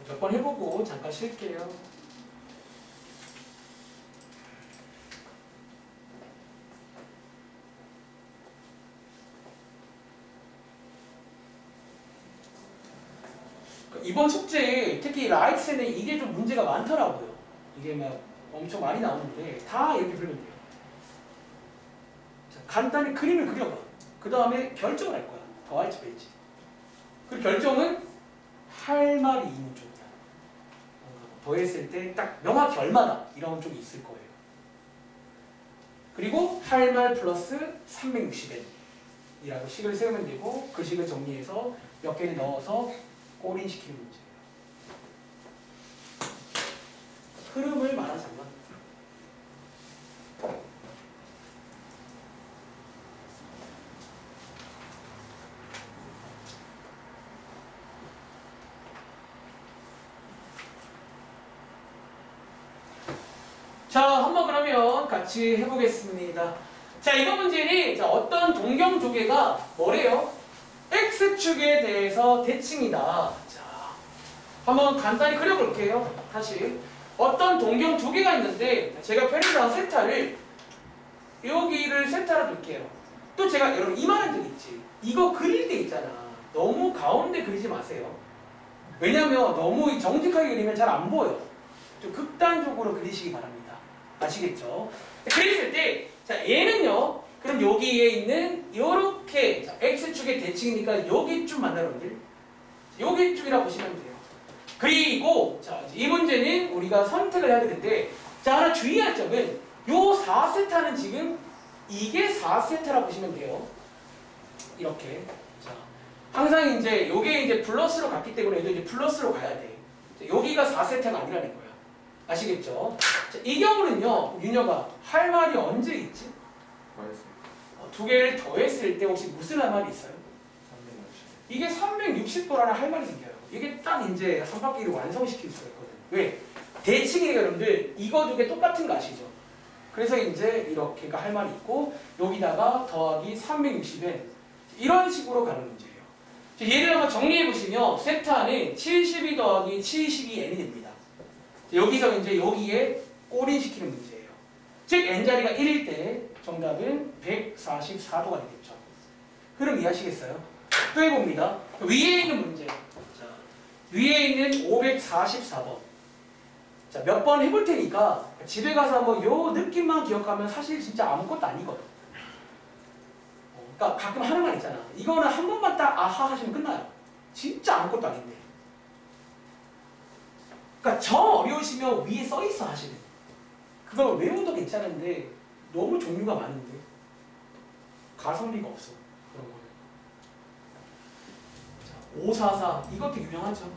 몇 번 해보고 잠깐 쉴게요. 이번 숙제 특히 라이트센에 이게 좀 문제가 많더라고요. 이게 막 엄청 많이 나오는데 다 이렇게 풀면 돼요. 자, 간단히 그림을 그려봐. 그 다음에 결정을 할 거야. 더할지 뺄지. 그 결정은 할 말이 있는 쪽이야. 더했을 때 딱 명확히 얼마다 이런 쪽이 있을 거예요. 그리고 할 말 플러스 360n 이라고 식을 세우면 되고 그 식을 정리해서 몇 개를 넣어서 꼬린시키는 문제예요. 흐름을 말하자면 자, 한번 그러면 같이 해보겠습니다. 자, 이번 문제는 자, 어떤 동경 조개가 뭐래요? X축에 대해서 대칭이다. 자, 한번 간단히 그려볼게요. 다시 어떤 동경 두 개가 있는데 제가 편의상 세타를 여기를 세타로 둘게요. 또 제가 여러분 이만한 적 있지. 이거 그릴 때 있잖아. 너무 가운데 그리지 마세요. 왜냐면 너무 정직하게 그리면 잘 안 보여. 좀 극단적으로 그리시기 바랍니다. 아시겠죠? 그랬을 때 자, 얘는요. 그럼 여기에 있는 요렇게 X축의 대칭이니까 여기쯤 맞나요, 여러분들? 여기쯤이라고 보시면 돼요. 그리고 자, 이 문제는 우리가 선택을 해야 되는데 자, 하나 주의할 점은 요 4세타는 지금 이게 4세타라고 보시면 돼요. 이렇게. 자, 항상 이제 요게 이제 플러스로 갔기 때문에 얘도 이제 플러스로 가야 돼. 자, 여기가 4세타가 아니라는 거야. 아시겠죠? 자, 이 경우는요, 윤여가 할 말이 언제 있지? 두 개를 더했을 때 혹시 무슨 할 말이 있어요? 360. 이게 360도라는 할 말이 생겨요. 이게 딱 이제 한 바퀴를 완성시킬 수가 있거든요. 왜? 대칭이에요, 여러분들. 이거 두 개 똑같은 거 아시죠? 그래서 이제 이렇게가 할 말이 있고 여기다가 더하기 360에 이런 식으로 가는 문제예요. 예를 한번 정리해 보시면 세타는 72 더하기 72n이 됩니다. 여기서 이제 여기에 꼬린시키는 문제예요. 즉 n자리가 1일 때 정답은 144도가 되겠죠. 흐름 이해하시겠어요? 또 해봅니다. 위에 있는 문제. 자, 위에 있는 544번. 자, 몇 번 해볼 테니까 집에 가서 한번 요 느낌만 기억하면 사실 진짜 아무것도 아니거든. 그러니까 가끔 하는 말 있잖아. 이거는 한 번만 딱 아하 하시면 끝나요. 진짜 아무것도 아닌데. 그러니까 정 어려우시면 위에 써 있어 하시는. 그걸 외워도 괜찮은데 너무 종류가 많은데 가성비가 없어. 그런 거는. 자, 544 이것도 유명하죠.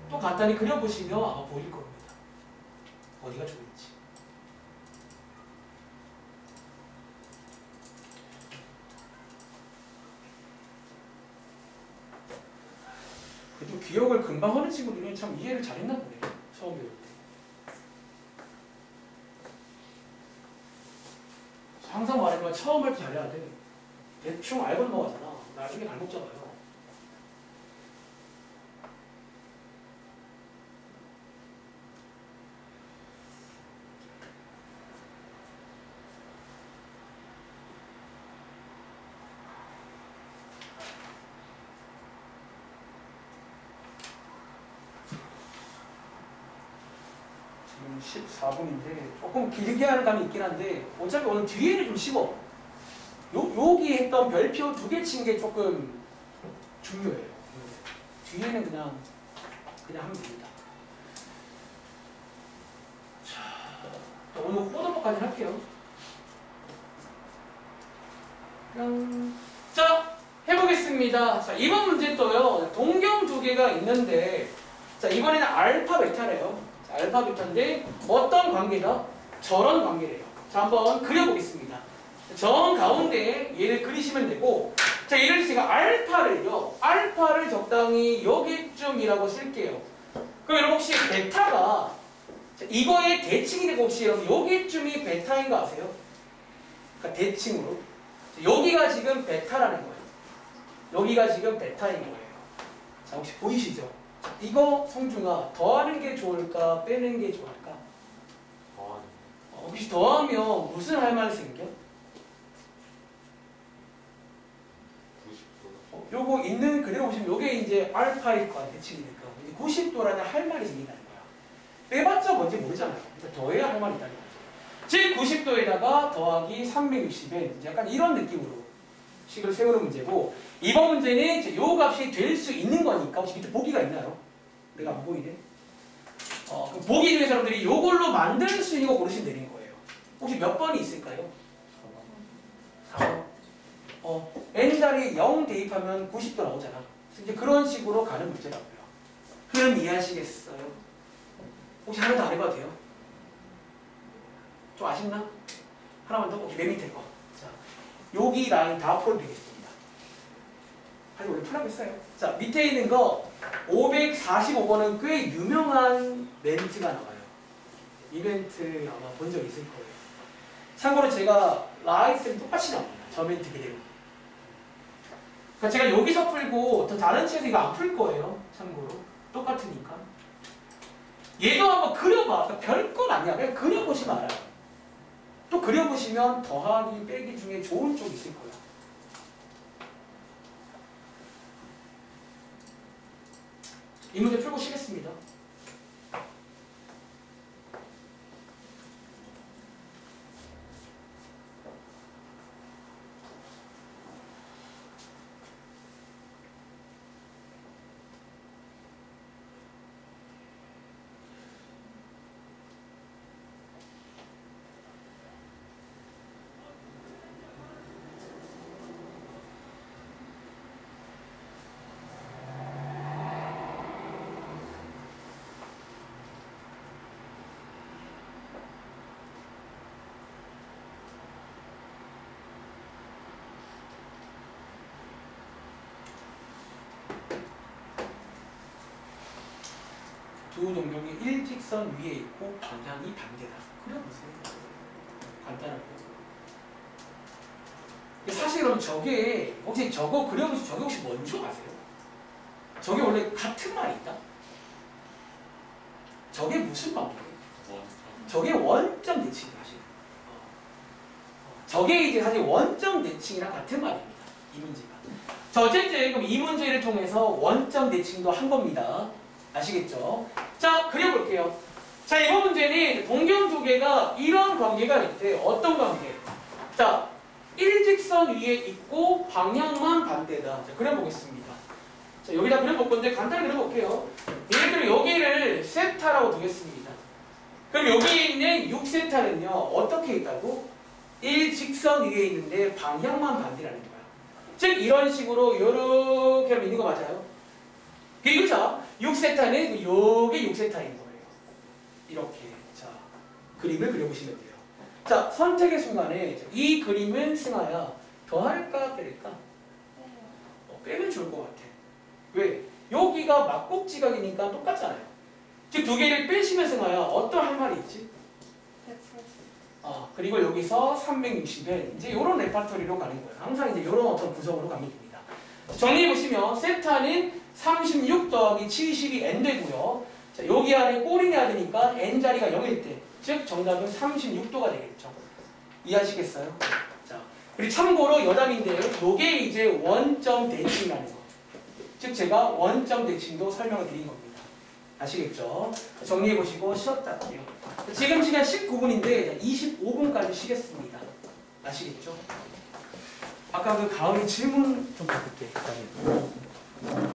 또 간단히 그려보시면 아마 보일 겁니다. 어디가 좋을지. 그래도 기억을 금방 하는 친구들은 참 이해를 잘했나 보네. 처음 배울 때. 항상 말하지만 처음 할 때 잘해야 돼. 대충 알고 넘어가잖아. 나중에 발목 잡아요. 지금 14분인데 조금 길게 하는 감이 있긴 한데 어차피 오늘 뒤에는 좀 쉬워. 여기 했던 별표 2개 친 게 조금 중요해요. 뒤에는 그냥 하면 됩니다. 자, 오늘 호도법까지 할게요. 자, 해보겠습니다. 자, 이번 문제 또요. 동경 2개가 있는데 자, 이번에는 알파 베타래요. 자, 알파 베타인데 어떤 관계다? 저런 관계래요. 자, 한번 그려보겠습니다. 정 가운데 얘를 그리시면 되고 자, 예를 들어서 제가 알파를 적당히 여기쯤이라고 쓸게요. 그럼 여러분 혹시 베타가 자, 이거의 대칭이 되고 혹시 여러분 여기쯤이 베타인 거 아세요? 그러니까 대칭으로 자, 여기가 지금 베타라는 거예요. 여기가 지금 베타인 거예요. 자, 혹시 보이시죠? 자, 이거 성중아 더하는 게 좋을까 빼는 게 좋을까? 혹시 더하면 무슨 할 말이 생겨? 요거 있는 그대로 보시면 요게 이제 알파일 거 대칭이 될까? 90도라는 할 말이 생긴다는 거야. 빼봤자 뭔지 모르잖아요. 그러니까 더해야 할 말이 있다는 거죠. 즉 90도에다가 더하기 360에 약간 이런 느낌으로 식을 세우는 문제고 이번 문제는 이제 요 값이 될 수 있는 거니까 혹시 밑에 보기가 있나요? 내가 안 보이네. 그럼 보기 중에 사람들이 요걸로 만들 수 있는 거 고르시면 되는 거예요. 혹시 몇 번이 있을까요? 4번. n자리에 0 대입하면 90도 나오잖아. 이제 그런 식으로 가는 문제라고요. 흐름 이해하시겠어요? 혹시 하나 더 안 해봐도 돼요? 좀 아쉽나? 하나만 더? 혹시 맨 밑에 거. 자, 여기 라인 다 풀어도 되겠습니다. 아니, 원래 풀라겠어요. 자, 밑에 있는 거 545번은 꽤 유명한 멘트가 나와요. 이 멘트 아마 본 적 있을 거예요. 참고로 제가 라이트는 똑같이 나옵니다. 저 멘트 그대로. 그러니까 제가 여기서 풀고 더 다른 책에서 이거 안 풀 거예요. 참고로. 똑같으니까. 얘도 한번 그려봐. 그러니까 별건 아니야. 그냥 그려보시면 알아요. 또 그려보시면 더하기 빼기 중에 좋은 쪽이 있을 거야. 이 문제 풀고 쉬겠습니다. 두 동경이 일직선 위에 있고 방향이 반대다. 그려보세요. 간단하게. 사실 그럼 저게 혹시 저거 그려보시면 저게 혹시 뭔지 아세요? 저게 원래 같은 말이 있다? 저게 무슨 관계예요? 저게 원점 대칭이다. 사실. 저게 이제 사실 원점 대칭이랑 같은 말입니다. 이 문제가. 자, 어쨌든 그럼 이 문제를 통해서 원점 대칭도 한 겁니다. 아시겠죠? 자, 그려볼게요. 자, 이번 문제는 동경 2개가 이런 관계가 있대. 어떤 관계? 자, 일직선 일직선 위에 있고 방향만 반대다. 자, 그려보겠습니다. 자, 여기다 그려볼 건데 간단히 그려볼게요. 예를 들어 여기를 세타라고 두겠습니다. 그럼 여기에 있는 6세타는요 어떻게 있다고? 일직선 위에 있는데 방향만 반대라는 거야. 즉 이런 식으로 이렇게 하면 있는 거 맞아요? 그죠? 6세타는 요게 6세타인 거예요. 이렇게. 자, 그림을 그려보시면 돼요. 자, 선택의 순간에 이 그림은 승아야 더할까 뺄까? 빼면 좋을 것 같아. 왜? 여기가 막곡지각이니까 똑같잖아요. 즉 두 개를 빼시면 승아야 어떤 할 말이 있지? 140. 그리고 여기서 360에 이제 이런 레파토리로 가는 거예요. 항상 이제 이런 어떤 구성으로 가면 됩니다. 정리해 보시면 세타는 36 더하기 70이 n 되고요. 자, 여기 안에 꼬리내야 되니까 n 자리가 0일 때, 즉 정답은 36도가 되겠죠. 이해하시겠어요? 자, 그리고 참고로 여담인데요. 요게 이제 원점 대칭이라는 거. 즉 제가 원점 대칭도 설명을 드린 겁니다. 아시겠죠? 정리해 보시고 쉬었다 할게요. 지금 시간 19분인데 25분까지 쉬겠습니다. 아시겠죠? 아까 그 가을이 질문 좀 바꿀게.